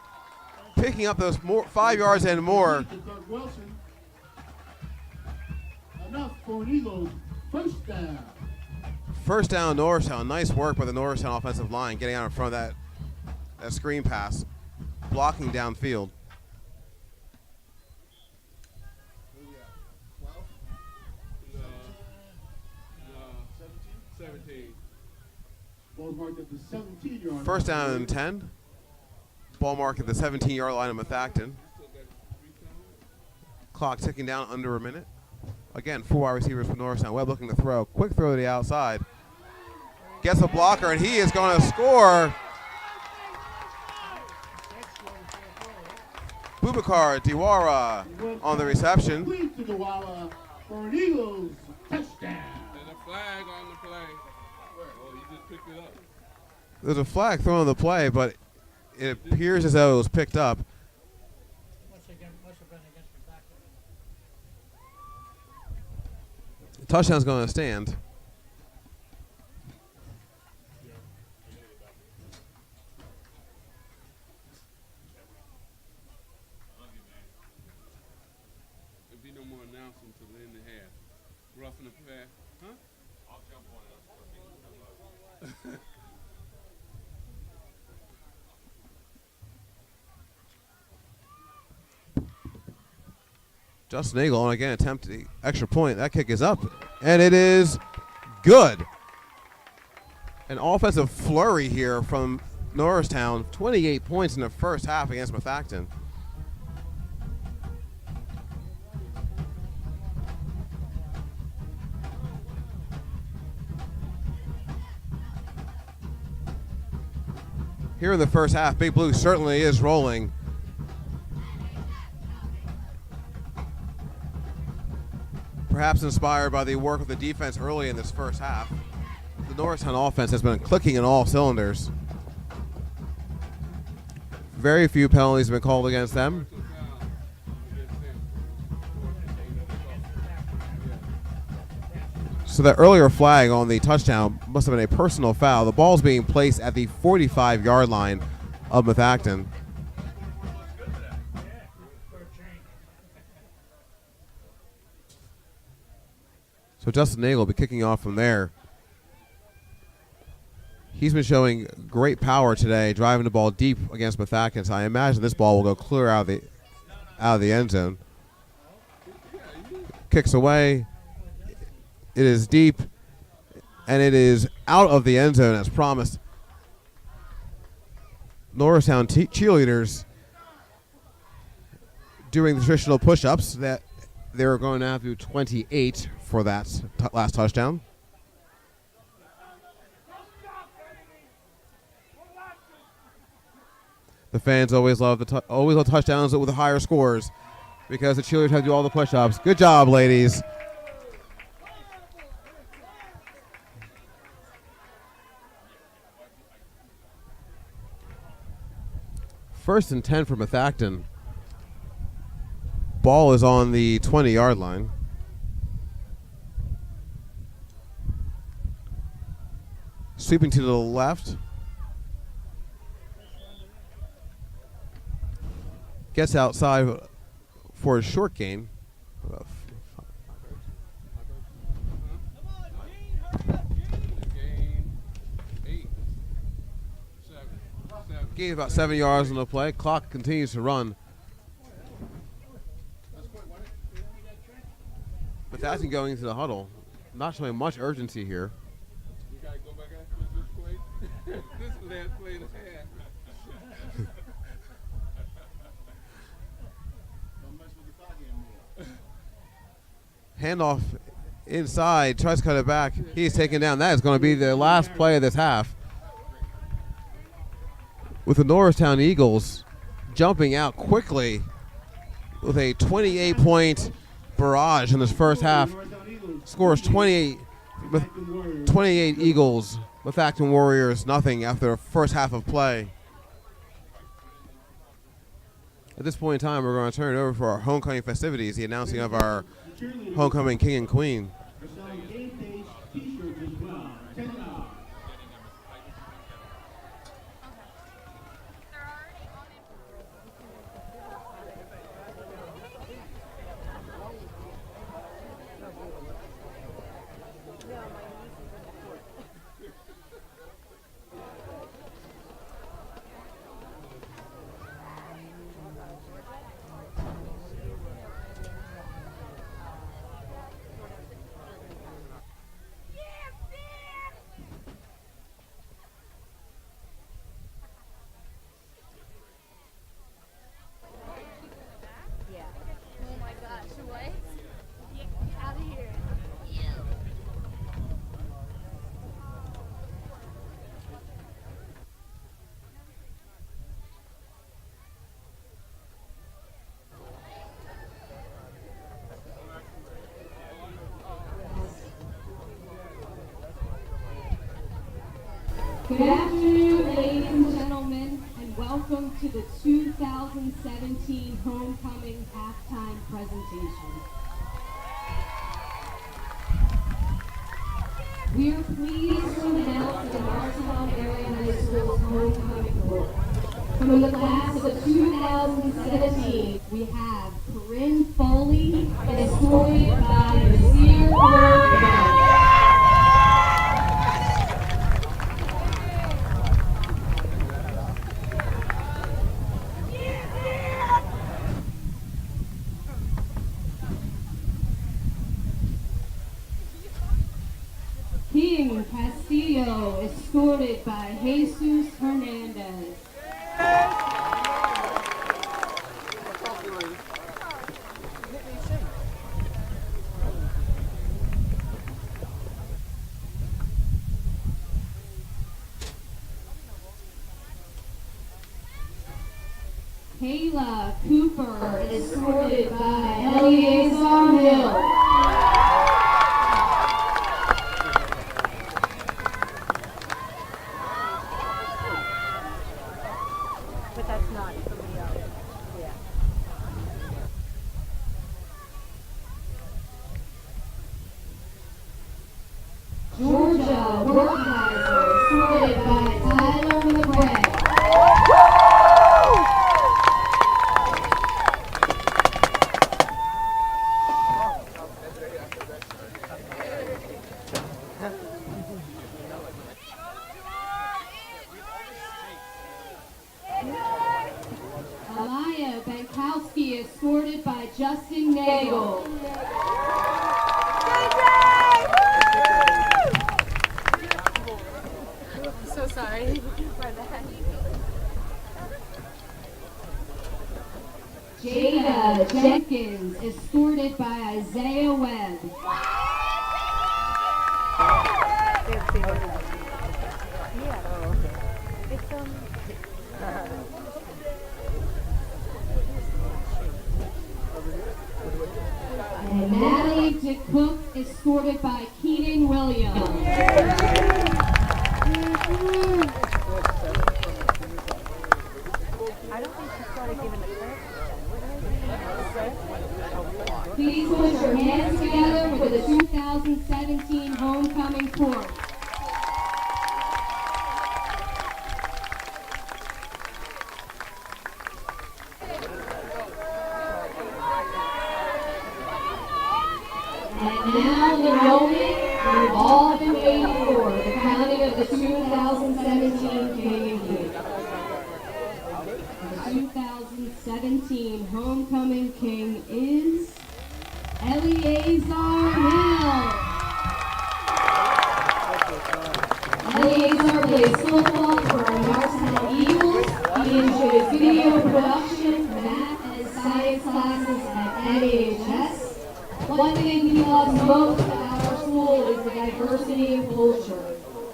Picking up those 5 yards and more. Wilson. Enough for an Eagles first down. First down, Norristown. Nice work by the Norristown offensive line, getting out in front of that screen pass, blocking downfield. No. 17. Ball marked at the 17-yard. First down and 10. Ball mark at the 17-yard line of Methacton. Clock ticking down under a minute. Again, 4 wide receivers for Norristown. Webb looking to throw. Quick throw to the outside. Gets a blocker, and he is going to score. Boubacar Diwara on the reception. Complete to Diwara for an Eagles touchdown. And a flag on the play. Oh, he just picked it up. There's a flag thrown on the play, but it appears as though it was picked up. Must have been against Methacton. The touchdown's going to stand. There'll be no more announcing until the end of the half. Roughing the pass. Huh? I'll jump on it. Justin Eagle, and again, attempt the extra point. That kick is up, and it is good. An offensive flurry here from Norristown. 28 points in the first half against Methacton. Here in the first half, Big Blue certainly is rolling. Perhaps inspired by the work of the defense early in this first half. The Norristown offense has been clicking in all cylinders. Very few penalties have been called against them. So that earlier flag on the touchdown must have been a personal foul. The ball's being placed at the 45-yard line of Methacton. So Justin Nagel will be kicking off from there. He's been showing great power today, driving the ball deep against Methacton. So I imagine this ball will go clear out of the end zone. Kicks away. It is deep, and it is out of the end zone as promised. Norristown cheerleaders doing the traditional push-ups that they're going to have to do 28 for that last touchdown. The fans always love touchdowns with the higher scores because the cheerleaders have to do all the push-ups. Good job, ladies. First and 10 for Methacton. Ball is on the 20-yard line. Sweeping to the left. Gets outside for a short gain. Gain about 7 yards on the play. Clock continues to run. Methacton going into the huddle. Not showing much urgency here. We got to go back after this play. This is the last play of the half. Handoff inside. Tries to cut it back. He's taken down. That is going to be the last play of this half. With the Norristown Eagles jumping out quickly with a 28-point barrage in this first half. Scores 28 Eagles. Methacton Warriors nothing after the first half of play. At this point in time, we're going to turn it over for our homecoming festivities, the announcing of our homecoming king and queen. We're selling game days, t-shirts, Good afternoon, ladies and gentlemen, and welcome to the 2017 Homecoming Halftime Presentation. We are pleased to announce the Norristown Area High School's homecoming court. From the class of 2017, we have Corinne Foley, escorted by Nasir Ortega. King Castillo, escorted by Jesus Hernandez. Kayla Cooper, escorted by Eleazar Hill. But that's not somebody else. Yeah. Georgia Wertheiser, escorted by Tyler LeBray. Alaya Bankowski, escorted by Justin Nagel. I'm so sorry for that. Jada Jenkins, escorted by Isaiah Webb. And Natalie DeCook, escorted by Keaton Williams. I don't think she started giving the credit. Please put your hands together for the 2017 Homecoming Court. And now the moment we've all been waiting for, the crowning of the 2017 King and Queen. The 2017 Homecoming King is Eleazar Hill. Eleazar plays football for our Norristown Eagles. He enjoys video production, math, and science classes at NAHS. One thing he loves most about our school is the diversity of culture.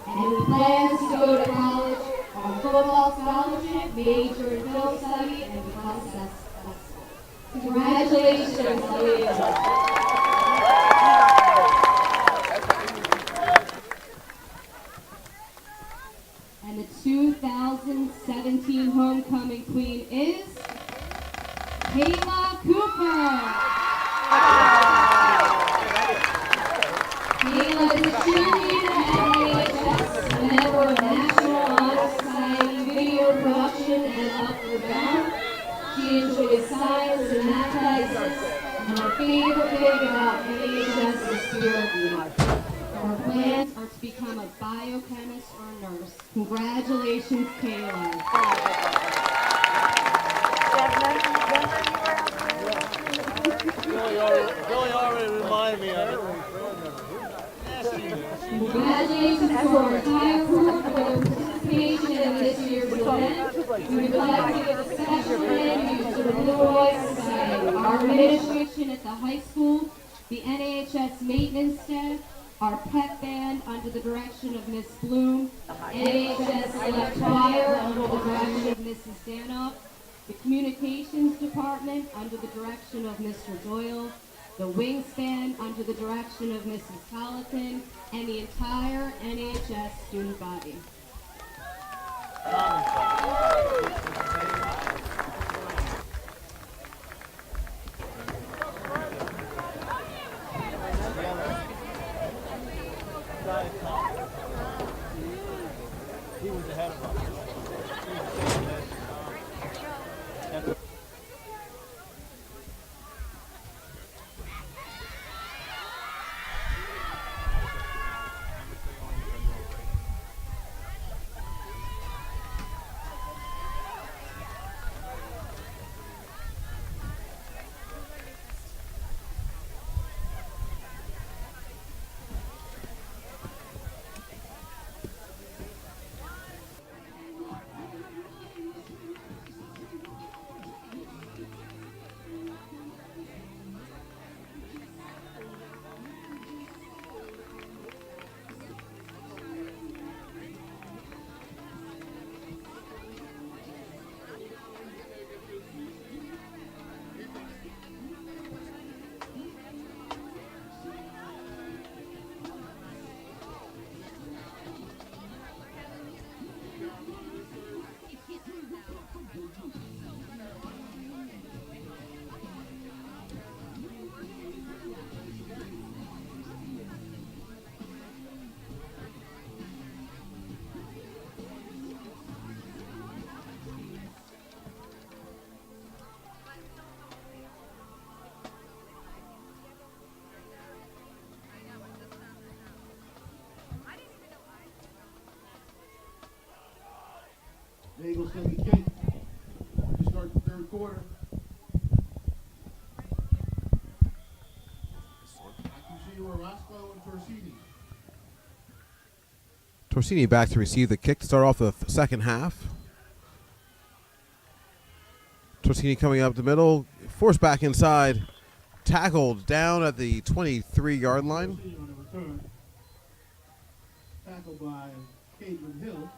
And he plans to go to college on football scholarship, major in film study, and become successful. Congratulations, Eleazar. And the 2017 Homecoming Queen is Kayla Cooper. Kayla is a cheerleader at NAHS, a member of National Honor Society video production and Up the Bound. She enjoys science and math classes, and her favorite thing about NAHS is spirit week. Her plans are to become a biochemist or nurse. Congratulations, Kayla. Billy already reminded me of it. Congratulations to our entire crew for their participation in this year's event. We would like to give a special thank you to the Blue Boys Society, our administration at the high school, the NAHS maintenance staff, our pep band under the direction of Miss Bloom, NAHS select choir under the direction of Mrs. Danoff, the communications department under the direction of Mr. Doyle, the wingspan under the direction of Mrs. Colleton, and the entire NHS student body. He was ahead of us. The Eagles send the kick to start the third quarter. Accusio, Roscoe, and Torsini. Torsini back to receive the kick to start off the second half. Torsini coming up the middle, forced back inside, tackled down at the 23-yard line. Torsini on the return. Tackled by Caden Hill.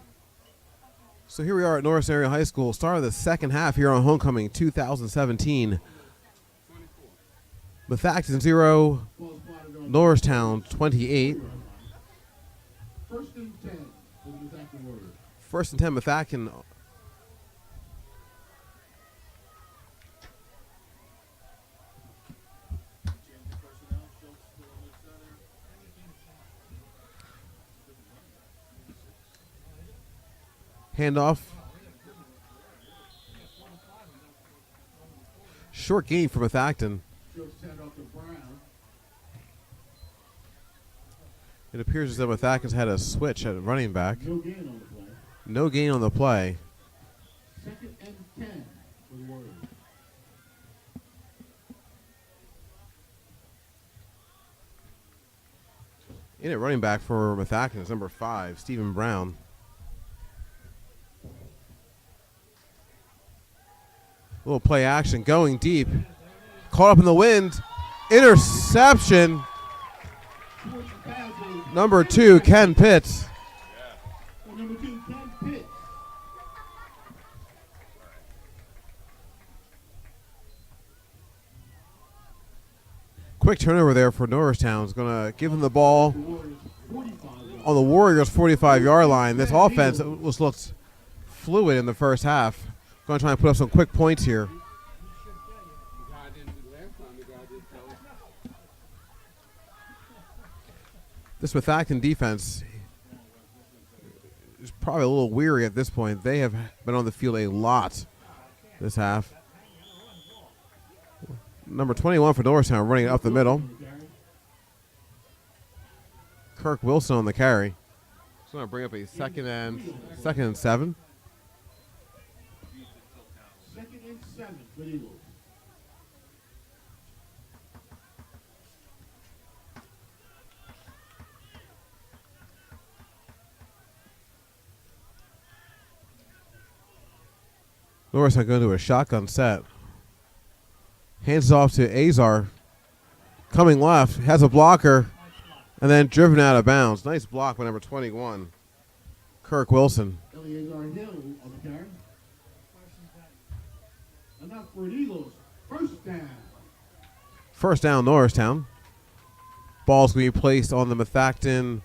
So here we are at Norristown Area High School, start of the second half here on Homecoming 2017. Methacton 0, Norristown 28. First and 10 for the Methacton Warriors. First and 10, Methacton. Handoff. Short gain for Methacton. Schultz send off to Brown. It appears as though Methacton's had a switch at running back. No gain on the play. No gain on the play. Second and 10 for the Warriors. In at running back for Methacton is number 5, Stephen Brown. Little play action, going deep. Caught up in the wind. Interception. Number 2, Ken Pitts. Number 2, Ken Pitts. Quick turnover there for Norristown. Is going to give him the ball The Warriors 45. on the Warriors' 45-yard line. This offense was looked fluid in the first half. Going to try and put up some quick points here. The guy didn't do last time. The guy did tell us. This Methacton defense is probably a little weary at this point. They have been on the field a lot this half. Number 21 for Norristown running up the middle. Kirk Wilson on the carry. He's going to bring up a second and 7. Second and 7 for the Eagles. Norristown going to a shotgun set. Hands it off to Azar. Coming left, has a blocker, and then driven out of bounds. Nice block by number 21, Kirk Wilson. Eleazar Hill on the carry. Enough for the Eagles. First down. First down, Norristown. Ball's going to be placed on the Methacton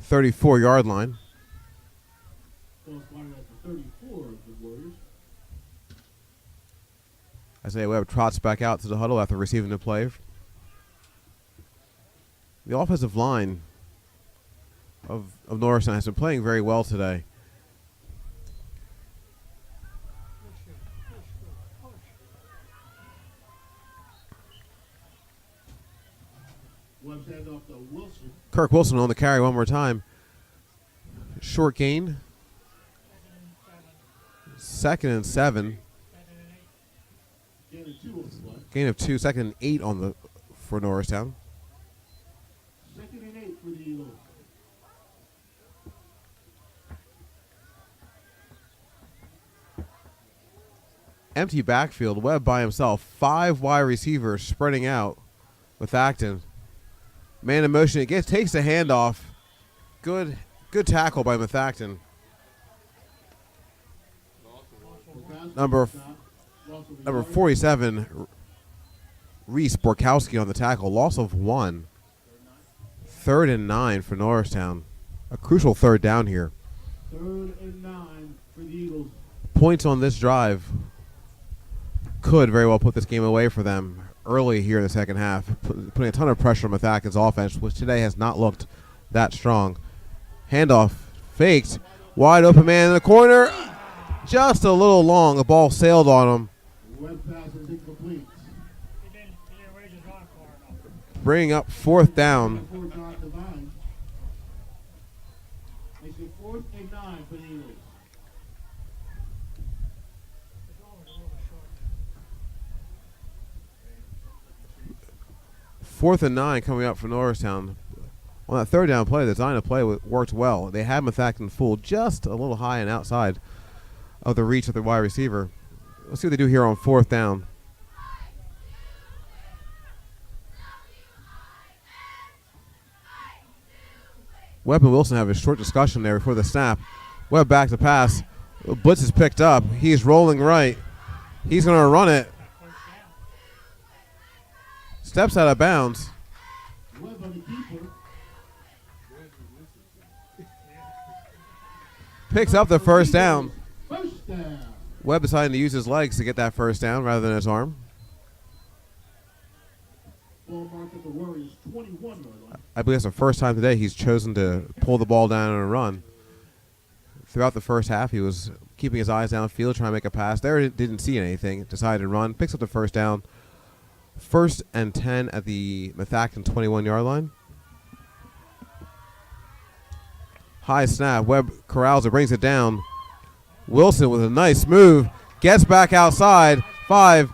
34-yard line. Ball spotted Isaiah Webb trots back out to the huddle after receiving the play. The offensive line of Norristown has been playing very well today. Webb's hand off to Wilson. Kirk Wilson on the carry one more time. Short gain. 2nd and 7. Gain of 2 on the play. Gain of 2. 2nd and 8 for Norristown. 2nd and 8 for the Eagles. Empty backfield. Webb by himself. 5 wide receivers spreading out. Methacton. Man in motion. It takes the handoff. Good tackle by Methacton. Number 47, Reese Borkowski on the tackle. Loss of 1. 3rd and 9 for Norristown. A crucial 3rd down here. 3rd and 9 for the Eagles. Points on this drive could very well put this game away for them early here in the second half, putting a ton of pressure on Methacton's offense, which today has not looked that strong. Handoff faked. Wide open man in the corner. Just a little long. The ball sailed on him. Webb pass is incomplete. He didn't raise his arm far enough. Bringing up 4th down. Makes it 4th and 9 for the Eagles. His arm was a little short. 4th and 9 coming up for Norristown. On that 3rd down play, the design of play worked well. They had Methacton fooled just a little high and outside of the reach of the wide receiver. Let's see what they do here on 4th down. Webb and Wilson have a short discussion there before the snap. Webb back to pass. Blitz is picked up. He's rolling right. He's going to run it. Steps out of bounds. Webb on the keeper. Picks up the 1st down. 1st down. Webb deciding to use his legs to get that 1st down rather than his arm. Ball marked at the Warriors 21 yard line. I believe that's the first time today he's chosen to pull the ball down and run. Throughout the first half, he was keeping his eyes downfield, trying to make a pass. There, didn't see anything. Decided to run. Picks up the 1st down. 1st and 10 at the Methacton 21-yard line. High snap. Webb corrals it, brings it down. Wilson with a nice move. Gets back outside. 5.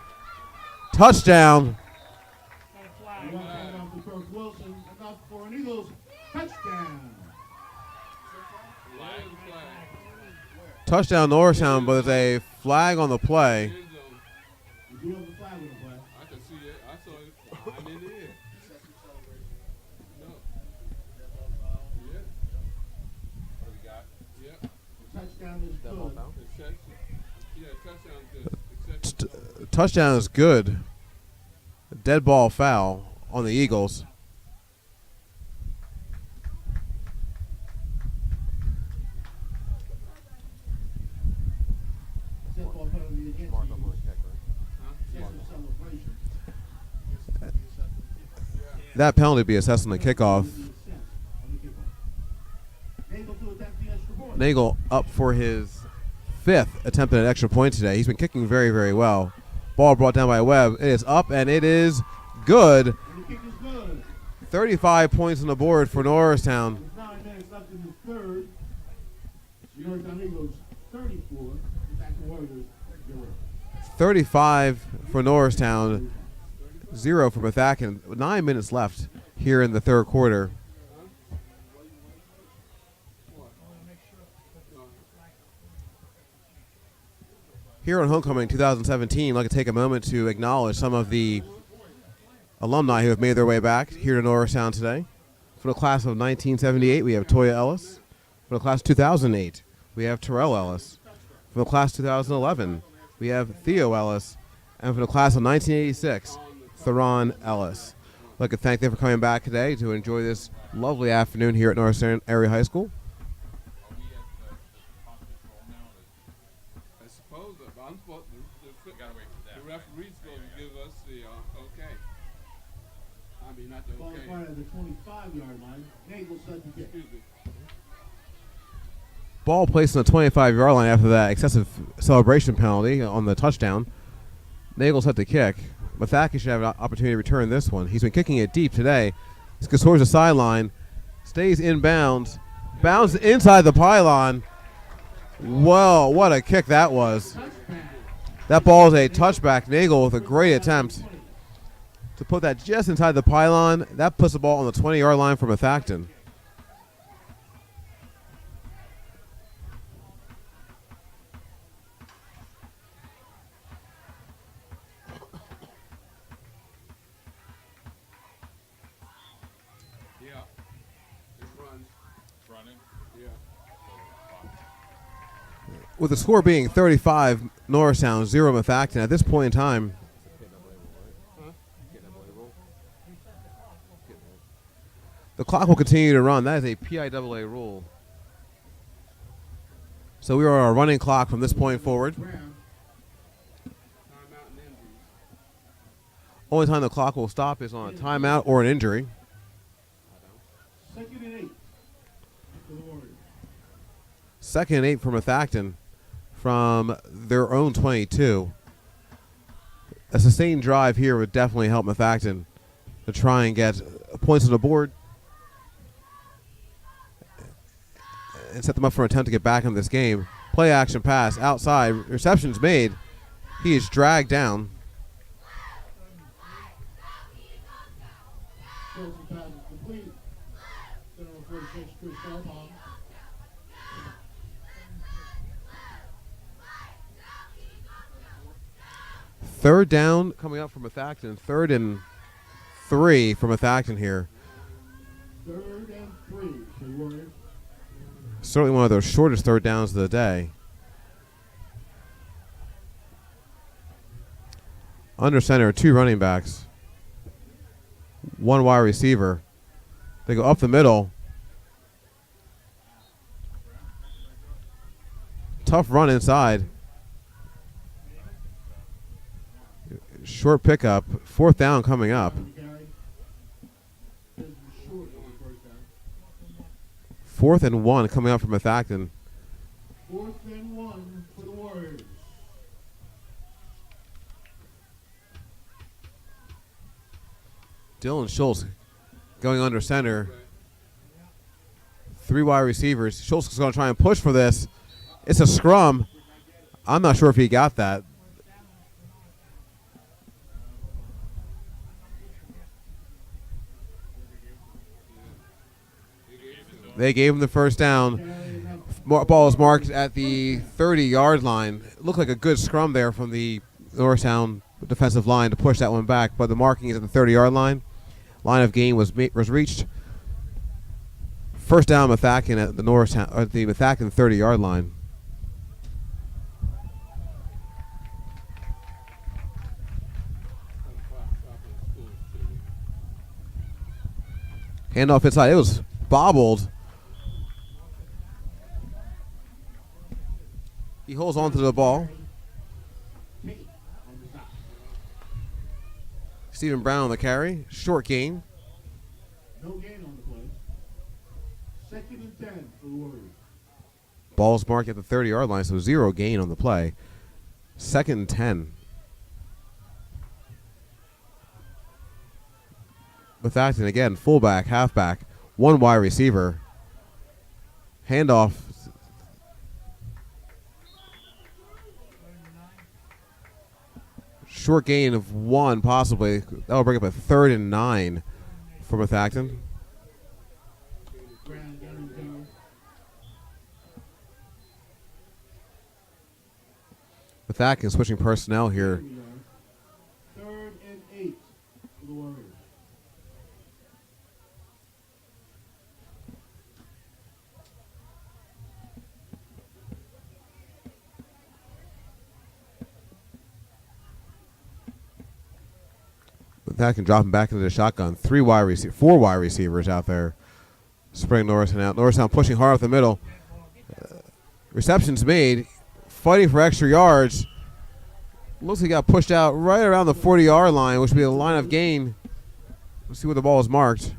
Touchdown. One hand off to Kirk Wilson. Enough for an Eagles touchdown. Touchdown Norristown, but there's a flag on the play. We do have a flag on the play. I can see it. I saw it. I'm in the air. No. Yeah. What do we got? Yeah. Touchdown is good. Yeah, touchdown good. Touchdown is good. Dead ball foul on the Eagles. Set ball penalty against the Eagles. Excessive celebration. That penalty would be assessed on the kickoff. Nagel to attack the extra point. Nagel up for his 5th attempt at an extra point today. He's been kicking very, very well. Ball brought down by Webb. It is up and it is good. And the kick is good. 35 points on the board for Norristown. With 9 minutes left in the 3rd. The Norristown Eagles 34. Attack the Warriors 0. 35 for Norristown, 0 for Methacton. 9 minutes left here in the 3rd quarter. Here on Homecoming 2017, I'd like to take a moment to acknowledge some of the alumni who have made their way back here to Norristown today. For the class of 1978, we have Toya Ellis. For the class of 2008, we have Terrell Ellis. For the class of 2011, we have Theo Ellis. And for the class of 1986, Theron Ellis. I'd like to thank them for coming back today to enjoy this lovely afternoon here at Norristown Area High School. I suppose that I'm supposed to, the referee's supposed to give us the okay. I mean, not the Ball okay. acquired at the 25-yard line. Nagel set the kick. Excuse me. Ball placed on the 25-yard line after that excessive celebration penalty on the touchdown. Nagel set the kick. Methacton should have an opportunity to return this one. He's been kicking it deep today. This goes towards the sideline. Stays inbounds. Bounds inside the pylon. Well, what a kick that was. That ball is a touchback. Nagel with a great attempt to put that just inside the pylon. That puts the ball on the 20-yard line for Methacton. Yeah. It runs. Running. Yeah. With the score being 35, Norristown, 0 Methacton. At this point in time, the clock will continue to run. That is a PIAA rule. So we are on a running clock from this point forward. Timeout and injuries. Only time the clock will stop is on a timeout or an injury. 2nd and 8 for the Warriors. 2nd and 8 for Methacton from their own 22. A sustained drive here would definitely help Methacton to try and get points on the board and set them up for an attempt to get back in this game. Play action pass outside. Reception's made. He is dragged down. Shows the pass is complete. Center for the catch, Chris Sharpon. Third down coming up for Methacton. 3rd and 3 for Methacton here. 3rd and 3 for the Warriors. Certainly one of those shortest third downs of the day. Under center, 2 running backs. 1 wide receiver. They go up the middle. Tough run inside. Short pickup. 4th down coming up. Carry. This is short on the first down. 4th and 1 coming up from Methacton. 4th and 1 for the Warriors. Dylan Schultz going under center. 3 wide receivers. Schultz is going to try and push for this. It's a scrum. I'm not sure if he got that. They gave him the first down. Ball is marked at the 30-yard line. It looked like a good scrum there from the Norristown defensive line to push that one back, but the marking is at the 30-yard line. Line of gain was reached. First down, Methacton at the Methacton 30-yard line. Handoff inside. It was bobbled. He holds on to the ball. Stephen Brown on the carry. Short gain. No gain on the play. 2nd and 10 for the Warriors. Ball's marked at the 30-yard line, so 0 gain on the play. 2nd and 10. Methacton again, fullback, halfback, 1 wide receiver. Handoff. Short gain of 1, possibly. That'll bring up a 3rd and 9 for Methacton. Brown down and Methacton switching personnel here. 3rd and 8 for the Warriors. Methacton dropping back into the shotgun. 4 wide receivers out there. Spreading Norristown out. Norristown pushing hard up the middle. Receptions made. Fighting for extra yards. Looks like he got pushed out right around the 40-yard line, which would be a line of gain. Let's see where the ball is marked.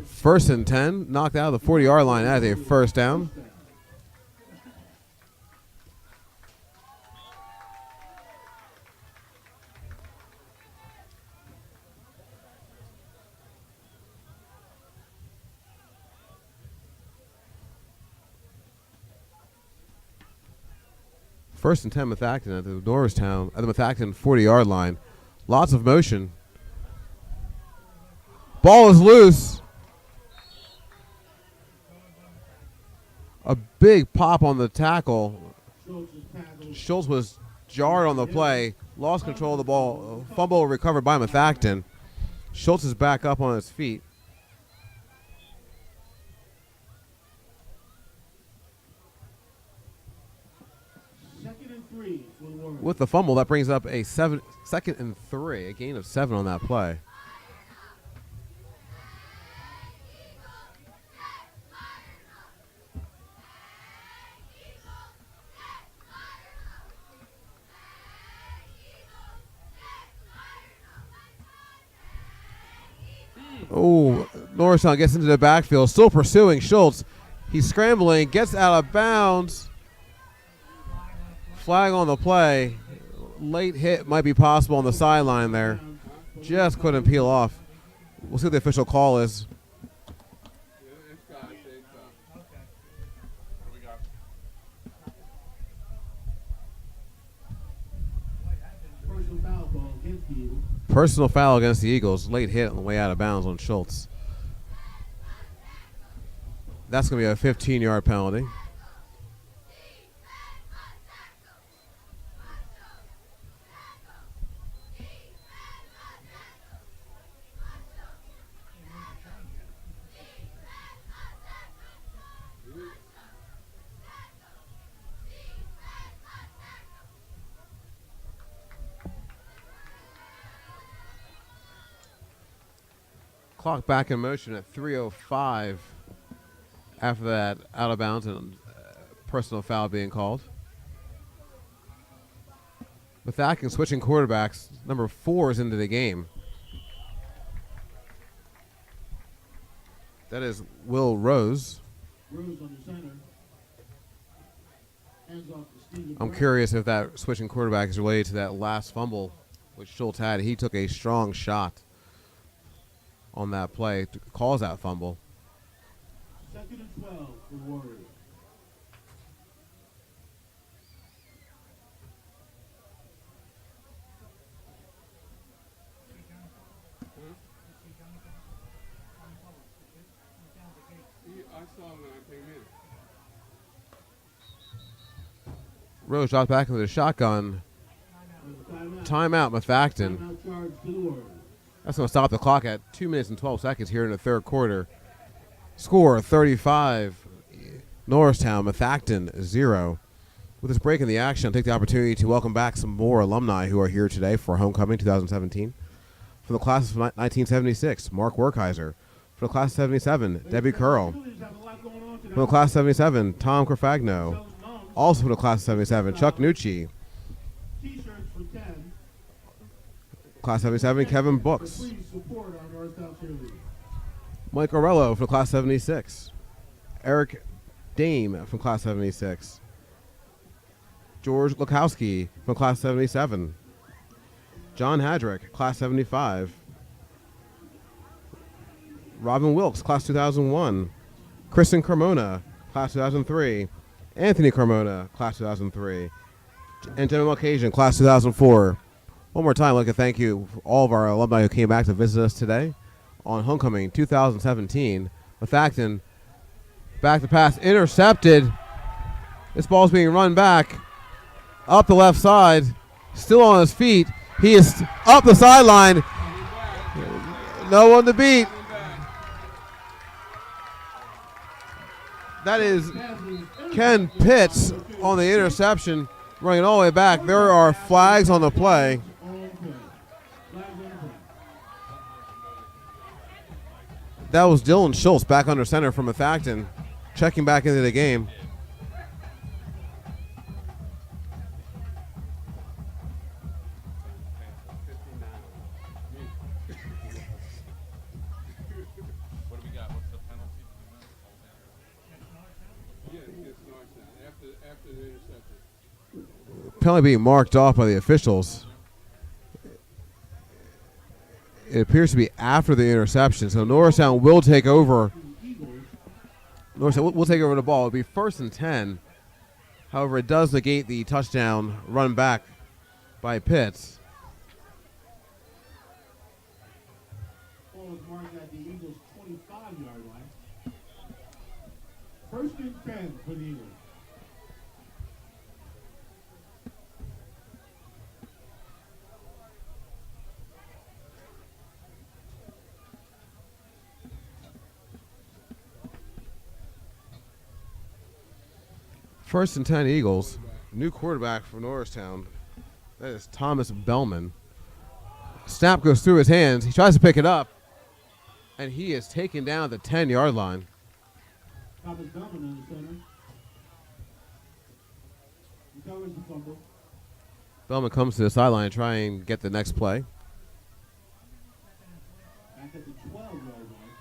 First and 10, knocked out of the 40-yard line as a first down. First and 10 Methacton at the Norristown, at the Methacton 40-yard line. Lots of motion. Ball is loose. A big pop on the tackle. Schultz was jarred on the play, lost control of the ball. Fumble recovered by Methacton. Schultz is back up on his feet. With the fumble, that brings up a 2nd and 3, a gain of 7 on that play. Oh, Norristown gets into the backfield, still pursuing Schultz. He's scrambling, gets out of bounds. Flag on the play. Late hit might be possible on the sideline there. Just couldn't peel off. We'll see what the official call is. Personal foul against the Eagles. Late hit on the way out of bounds on Schultz. That's going to be a 15-yard penalty. Clock back in motion at 3:05 after that out of bounds and personal foul being called. Methacton switching quarterbacks. Number 4 is into the game. That is Will Rose. I'm curious if that switching quarterback is related to that last fumble which Schultz had. He took a strong shot on that play to cause that fumble. 2nd and 12 for Warriors. I saw him when I came in. Rose dropped back into the shotgun. Timeout, Methacton. Timeout charge to the Warriors. That's going to stop the clock at 2 minutes and 12 seconds here in the third quarter. Score 35, Norristown, Methacton 0. With this break in the action, I'll take the opportunity to welcome back some more alumni who are here today for Homecoming 2017. For the class of 1976, Mark Werkheiser. For the class of 77, Debbie Curl. For the class of 77, Tom Crafagno. Also for the class of 77, Chuck Nucci. T-shirts for 10. Class 77, Kevin Books. Please support our Norristown cheerleaders. Mike Orello from class 76. Eric Dame from class 76. George Lukowski from class 77. John Hadrick, class 75. Robin Wilkes, class 2001. Kristen Carmona, class 2003. Anthony Carmona, class 2003. And Jimmy Mulcasion, class 2004. One more time, I'd like to thank you for all of our alumni who came back to visit us today on Homecoming 2017. Methacton, back to pass, intercepted. This ball's being run back up the left side, still on his feet. He is up the sideline. No one to beat. That is Ken Pitts on the interception, running all the way back. There are flags on the play. That was Dylan Schultz back under center from Methacton. checking back into the game. What do we got? What's the penalty? Yeah, against Norristown. After the interception. Penalty being marked off by the officials. It appears to be after the interception, so Norristown will take over. Norristown will take over the ball. It'll be 1st and 10. However, it does negate the touchdown run back by Pitts. Ball is marked at the Eagles' 25-yard line. 1st and 10 for the Eagles. First and 10 Eagles. New quarterback for Norristown. That is Thomas Bellman. Snap goes through his hands. He tries to pick it up, and he is taken down at the 10-yard line. Thomas Bellman in the center. Recovers the fumble. Bellman comes to the sideline to try and get the next play. Back at the 12-yard line.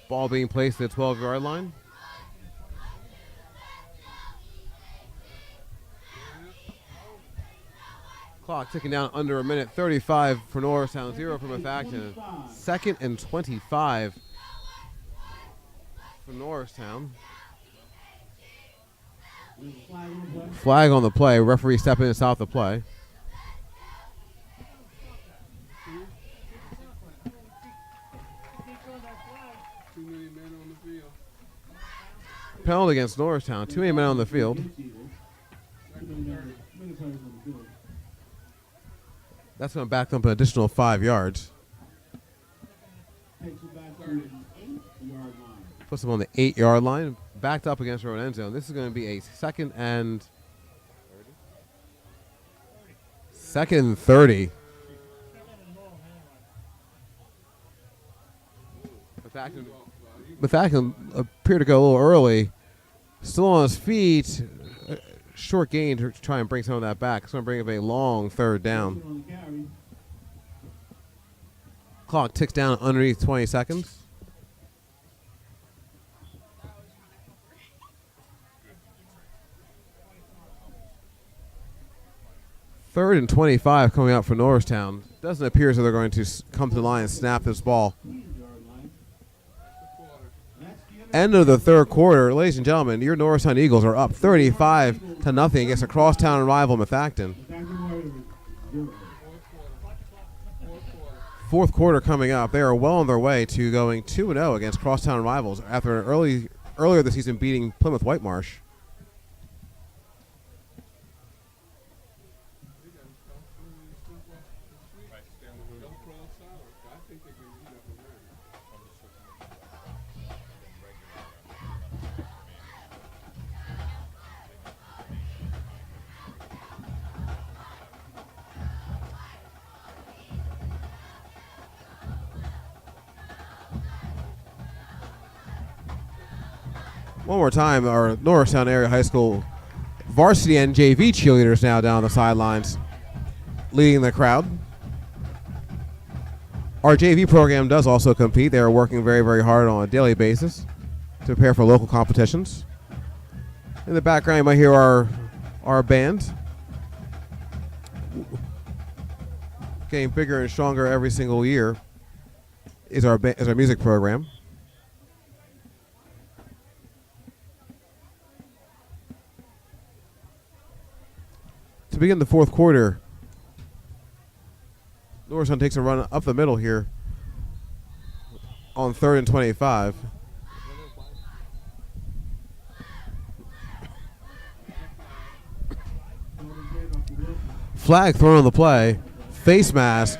Ball being placed at the 12-yard line. Clock ticking down under a minute. 35 for Norristown, 0 for Methacton. 2nd and 25 for Norristown. Flag on the play. Referee stepping in to stop the play. Too many men on the field. Penalty against Norristown. Too many men on the field. That's going to back them up an additional 5 yards. Takes it back to the 8-yard line. Puts them on the 8-yard line. Backed up against their own end zone. This is going to be a 2nd and 30. Methacton appeared to go a little early. Still on his feet. Short gain to try and bring some of that back. It's going to bring up a long 3rd down. Clock ticks down underneath 20 seconds. Third and 25 coming out for Norristown. Doesn't appear as though they're going to come to the line and snap this ball. End of the 3rd quarter. Ladies and gentlemen, your Norristown Eagles are up 35-0 against a crosstown rival, Methacton. 4th quarter coming up. They are well on their way to going 2-0 against crosstown rivals after an earlier this season beating Plymouth Whitemarsh. One more time, our Norristown Area High School varsity and JV cheerleaders now down the sidelines, leading the crowd. Our JV program does also compete. They are working very, very hard on a daily basis to prepare for local competitions. In the background, you might hear our band. Getting bigger and stronger every single year is our music program. To begin the 4th quarter, Norristown takes a run up the middle here on 3rd and 25. Flag thrown on the play. Face mask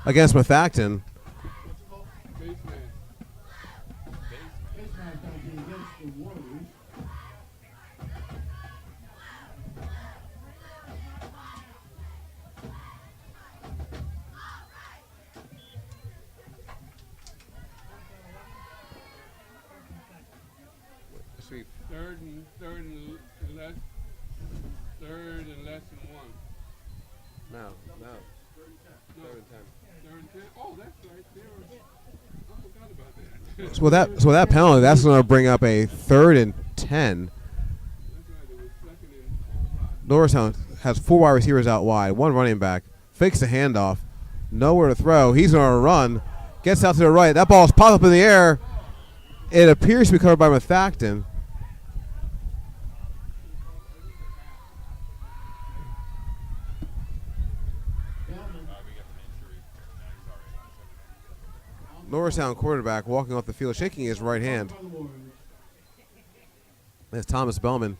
against Methacton. be Third and less than one. no. No. Third and 10. Oh, that's right. I forgot about that. So with that penalty, that's going to bring up a 3rd and 10. That's right. It was second and all right. Norristown has 4 wide receivers out wide, 1 running back, fakes the handoff, nowhere to throw. He's going to run, gets out to the right. That ball's popped up in the air. It appears to be covered by Methacton. Norristown quarterback walking off the field, shaking his right hand. That's Thomas Bellman.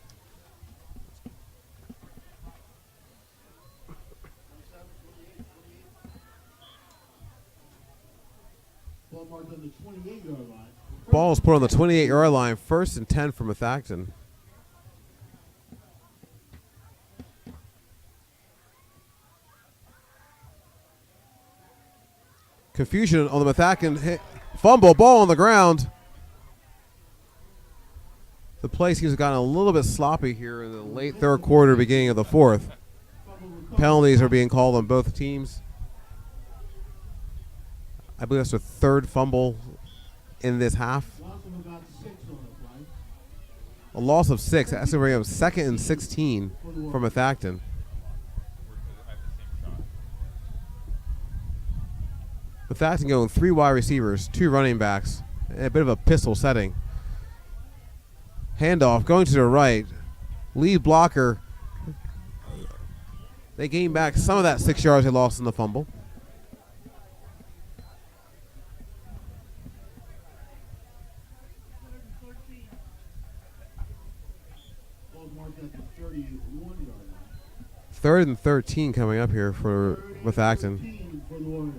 Ball marked on the 28-yard line. Ball's put on the 28-yard line, 1st and 10 for Methacton. Confusion on the Methacton hit. Fumble, ball on the ground. The play seems to have gotten a little bit sloppy here in the late 3rd quarter, beginning of the 4th. Penalties are being called on both teams. I believe that's the 3rd fumble in this half. Loss of about 6 on the play. A loss of 6. That's going to bring up 2nd and 16 for Methacton. Methacton going 3 wide receivers, 2 running backs, and a bit of a pistol setting. Handoff going to the right. Lead blocker. They gain back some of that 6 yards they lost in the fumble. Ball marked at the 31-yard line. 3rd and 13 coming up here for Methacton. 13 for the Warriors.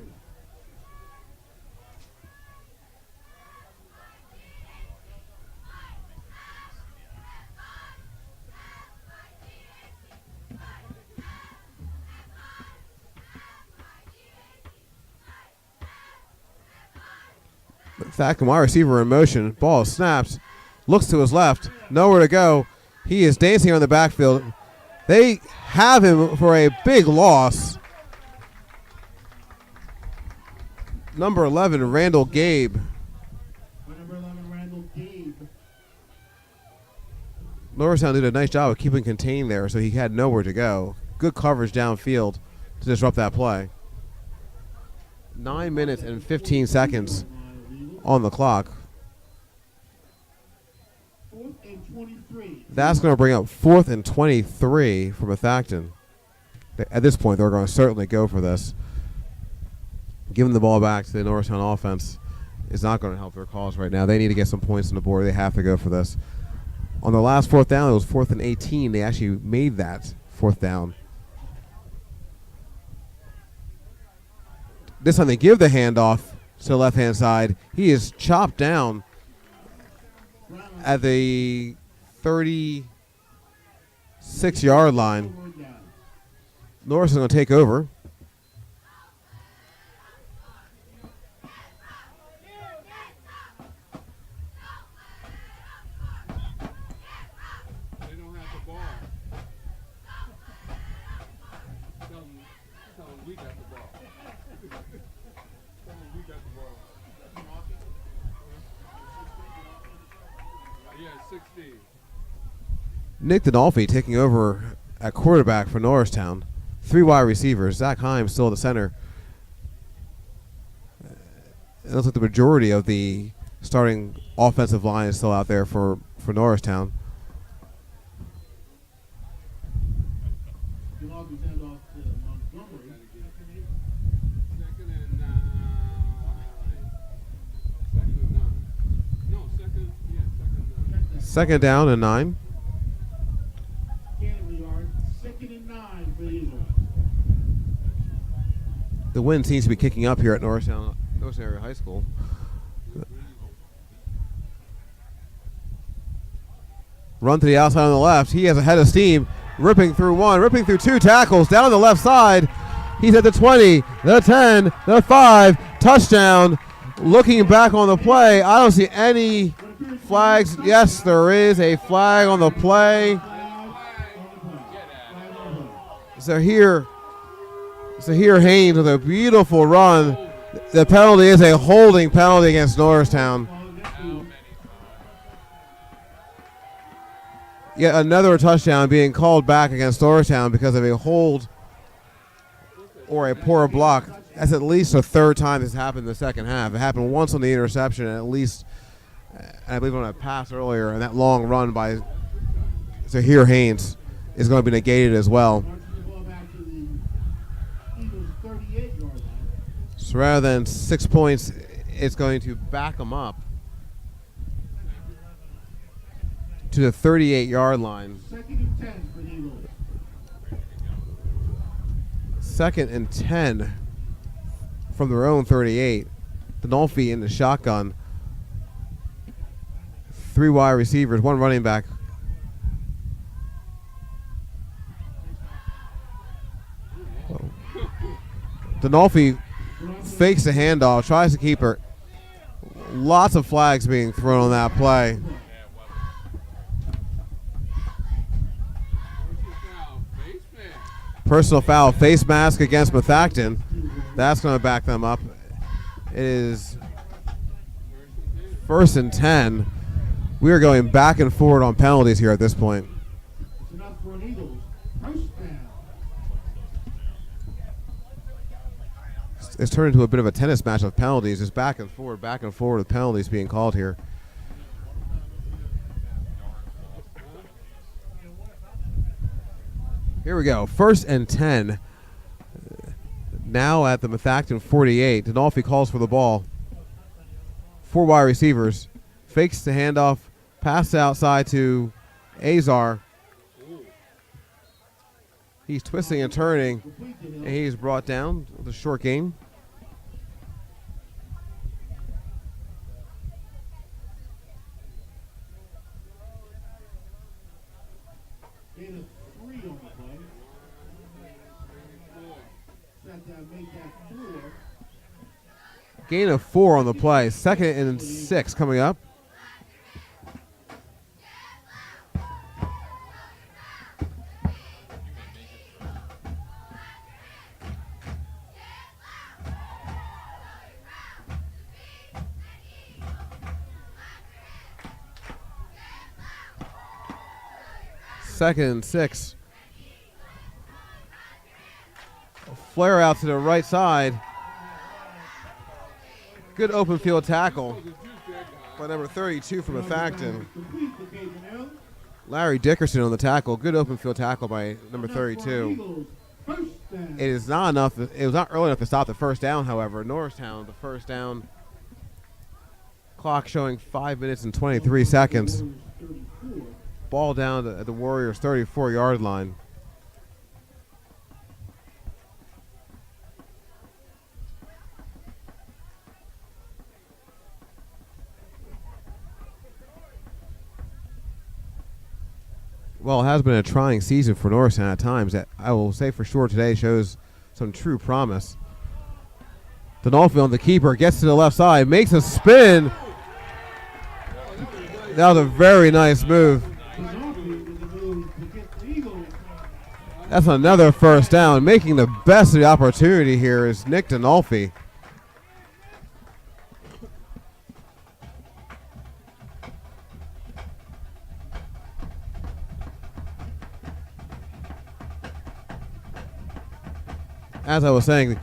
Methacton wide receiver in motion. Ball is snapped. Looks to his left. Nowhere to go. He is dancing on the backfield. They have him for a big loss. Number 11, Randall Gabe. Number 11, Randall Gabe. Norristown did a nice job of keeping contained there, so he had nowhere to go. Good coverage downfield to disrupt that play. 9 minutes and 15 seconds on the clock. 4th and 23. That's going to bring up 4th and 23 for Methacton. At this point, they're going to certainly go for this. Giving the ball back to the Norristown offense is not going to help their cause right now. They need to get some points on the board. They have to go for this. On the last 4th down, it was 4th and 18. They actually made that 4th down. This time they give the handoff to the left-hand side. He is chopped down at the 36-yard line. Norris is going to take over. They don't have the ball. Tell them we got the ball. Tell them we got the ball. Yeah, 16. Nick Dinolfi taking over at quarterback for Norristown. 3 wide receivers. Zach Himes still at the center. It looks like the majority of the starting offensive line is still out there for Norristown. DeLong's handoff to Montgomery. Second and 9. Second and 9. No, second and 9. Second down and 9. Cannon yard. 2nd and 9 for the Eagles. The wind seems to be kicking up here at Norristown Area High School. Run to the outside on the left. He has a head of steam, ripping through 1, ripping through 2 tackles down the left side. He's at the 20, the 10, the 5, touchdown. Looking back on the play, I don't see any Flags, yes, there is a flag on the play. Zahir Haynes with a beautiful run. The penalty is a holding penalty against Norristown. Yet another touchdown being called back against Norristown because of a hold or a poor block. That's at least the third time this happened in the second half. It happened once on the interception, and at least, I believe, on a pass earlier, and that long run by Zahir Haynes is going to be negated as well. So rather than 6 points, it's going to back them up to the 38-yard line. Second and 10 from their own 38. Denolfi in the shotgun. 3 wide receivers, 1 running back. Denolfi fakes the handoff, tries to keep her. Lots of flags being thrown on that play. Personal foul, face mask against Methacton. That's going to back them up. It is 1st and 10. We are going back and forward on penalties here at this point. It's turned into a bit of a tennis match of penalties. Just back and forward with penalties being called here. Here we go. 1st and 10. Now at the Methacton 48. Denolfi calls for the ball. 4 wide receivers. Fakes the handoff. Pass outside to Azar. He's twisting and turning, and he's brought down with a short game. Gain of 4 on the play. 2nd and 6 coming up. Second and 6. A flare out to the right side. Good open field tackle by number 32 from Methacton. Larry Dickerson on the tackle. Good open field tackle by number 32. It is not enough. It was not early enough to stop the first down, however. Norristown, the first down. Clock showing 5 minutes and 23 seconds. Ball down at the Warriors' 34-yard line. Well, it has been a trying season for Norristown at times. I will say for sure today shows some true promise. Denolfi on the keeper, gets to the left side, makes a spin. That was a very nice move. That's another first down. Making the best of the opportunity here is Nick Denolfi. As I was saying,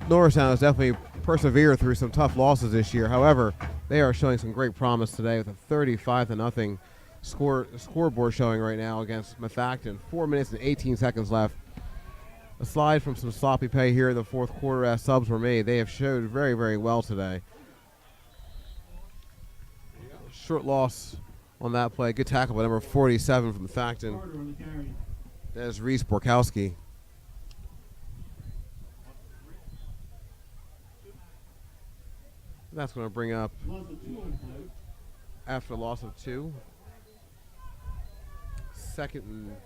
Norristown has definitely persevered through some tough losses this year. However, they are showing some great promise today with a 35-0 scoreboard showing right now against Methacton. 4 minutes and 18 seconds left. Aside from some sloppy play here in the fourth quarter as subs were made, they have showed very, very well today. Short loss on that play. Good tackle by number 47 from Methacton. There's Reese Borkowski. That's going to bring up, after a loss of 2, second and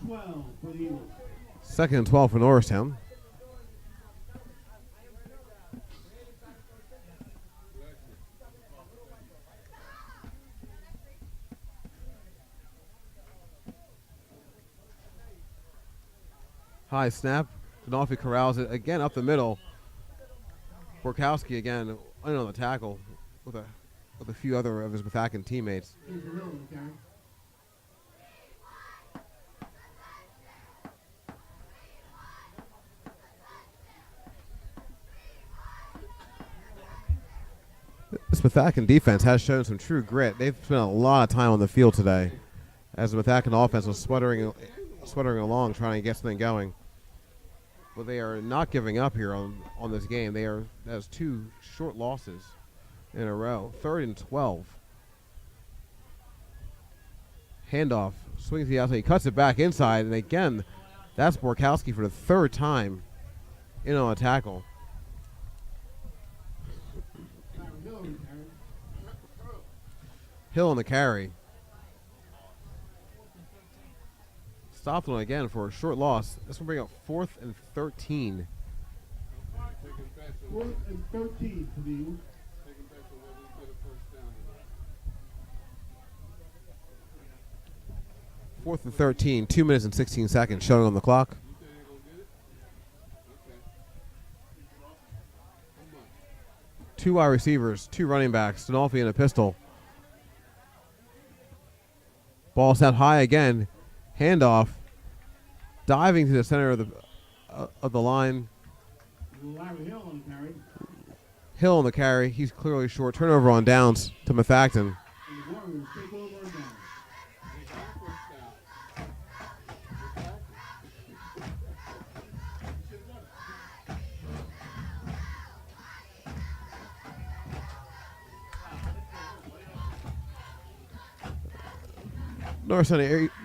12 for the Eagles. Second and 12 for Norristown. High snap. Donofsky corrals it again up the middle. Borkowski again in on the tackle with a few other of his Methacton teammates. Here's the Hill on the carry. This Methacton defense has shown some true grit. They've spent a lot of time on the field today as the Methacton offense was sputtering along trying to get something going. But they are not giving up here on this game. That's 2 short losses in a row. 3rd and 12. Handoff. Swings the outside. He cuts it back inside. And again, that's Borkowski for the 3rd time in on a tackle. Hill on the carry. Stopped one again for a short loss. This will bring up 4th and 13. 4th and 13 for the Eagles. 4th and 13. 2 minutes and 16 seconds showing on the clock. Two wide receivers, 2 running backs, Donofsky and a pistol. Ball snapped high again. Handoff. Diving to the center of the line. Larry Hill on the carry. Hill on the carry. He's clearly short. Turnover on downs to Methacton. And the Warriors take over and down.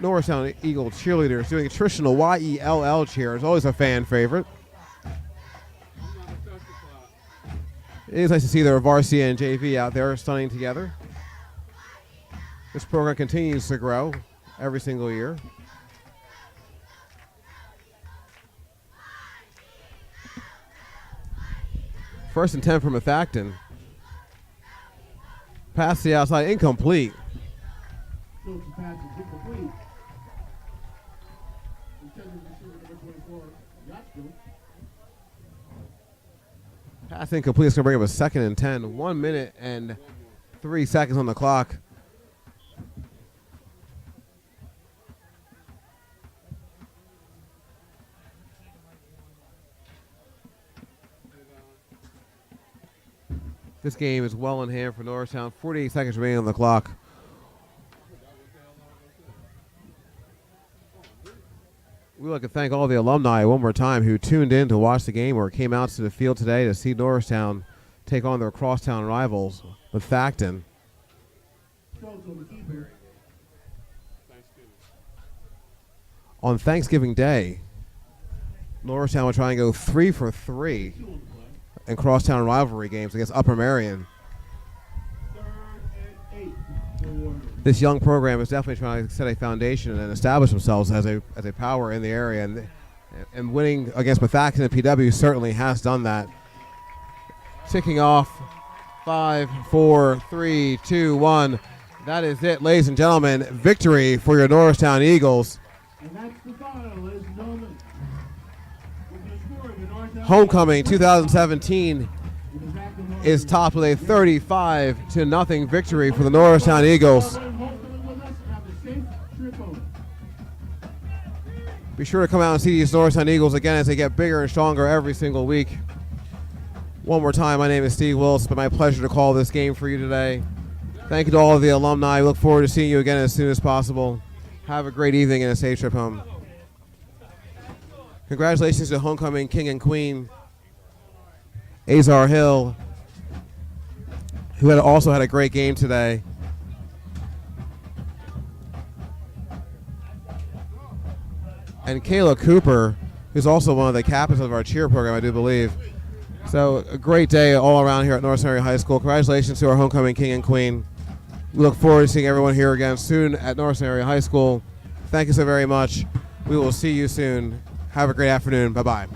Norristown Eagle cheerleaders doing a traditional YELL cheer. It's always a fan favorite. It is nice to see their varsity and JV out there stunning together. This program continues to grow every single year. First and 10 from Methacton. Pass to the outside, incomplete. Phillips' pass is incomplete. Intended receiver number 24, Yatsko. Pass incomplete. It's going to bring up a 2nd and 10. 1 minute and 3 seconds on the clock. This game is well in hand for Norristown. 48 seconds remaining on the clock. We'd like to thank all the alumni one more time who tuned in to watch the game or came out to the field today to see Norristown take on their crosstown rivals, Methacton. On Thanksgiving Day, Norristown will try and go 3 for 3 in crosstown rivalry games against Upper Marion. This young program is definitely trying to set a foundation and establish themselves as a power in the area, and winning against Methacton and PW certainly has done that. Ticking off 5, 4, 3, 2, 1. That is it, ladies and gentlemen. Victory for your Norristown Eagles. And that's the final, ladies and gentlemen. With the score, the Norristown Homecoming 2017 is topped with a 35-0 victory for the Norristown Eagles. Be sure to come out and see these Norristown Eagles again as they get bigger and stronger every single week. One more time, my name is Steve Willis. It's been my pleasure to call this game for you today. Thank you to all of the alumni. We look forward to seeing you again as soon as possible. Have a great evening and a safe trip home. Congratulations to homecoming king and queen, Azar Hill, who also had a great game today. And Kayla Cooper, who's also one of the captains of our cheer program, I do believe. So a great day all around here at Norristown Area High School. Congratulations to our homecoming king and queen. We look forward to seeing everyone here again soon at Norristown Area High School. Thank you so very much. We will see you soon. Have a great afternoon. Bye-bye.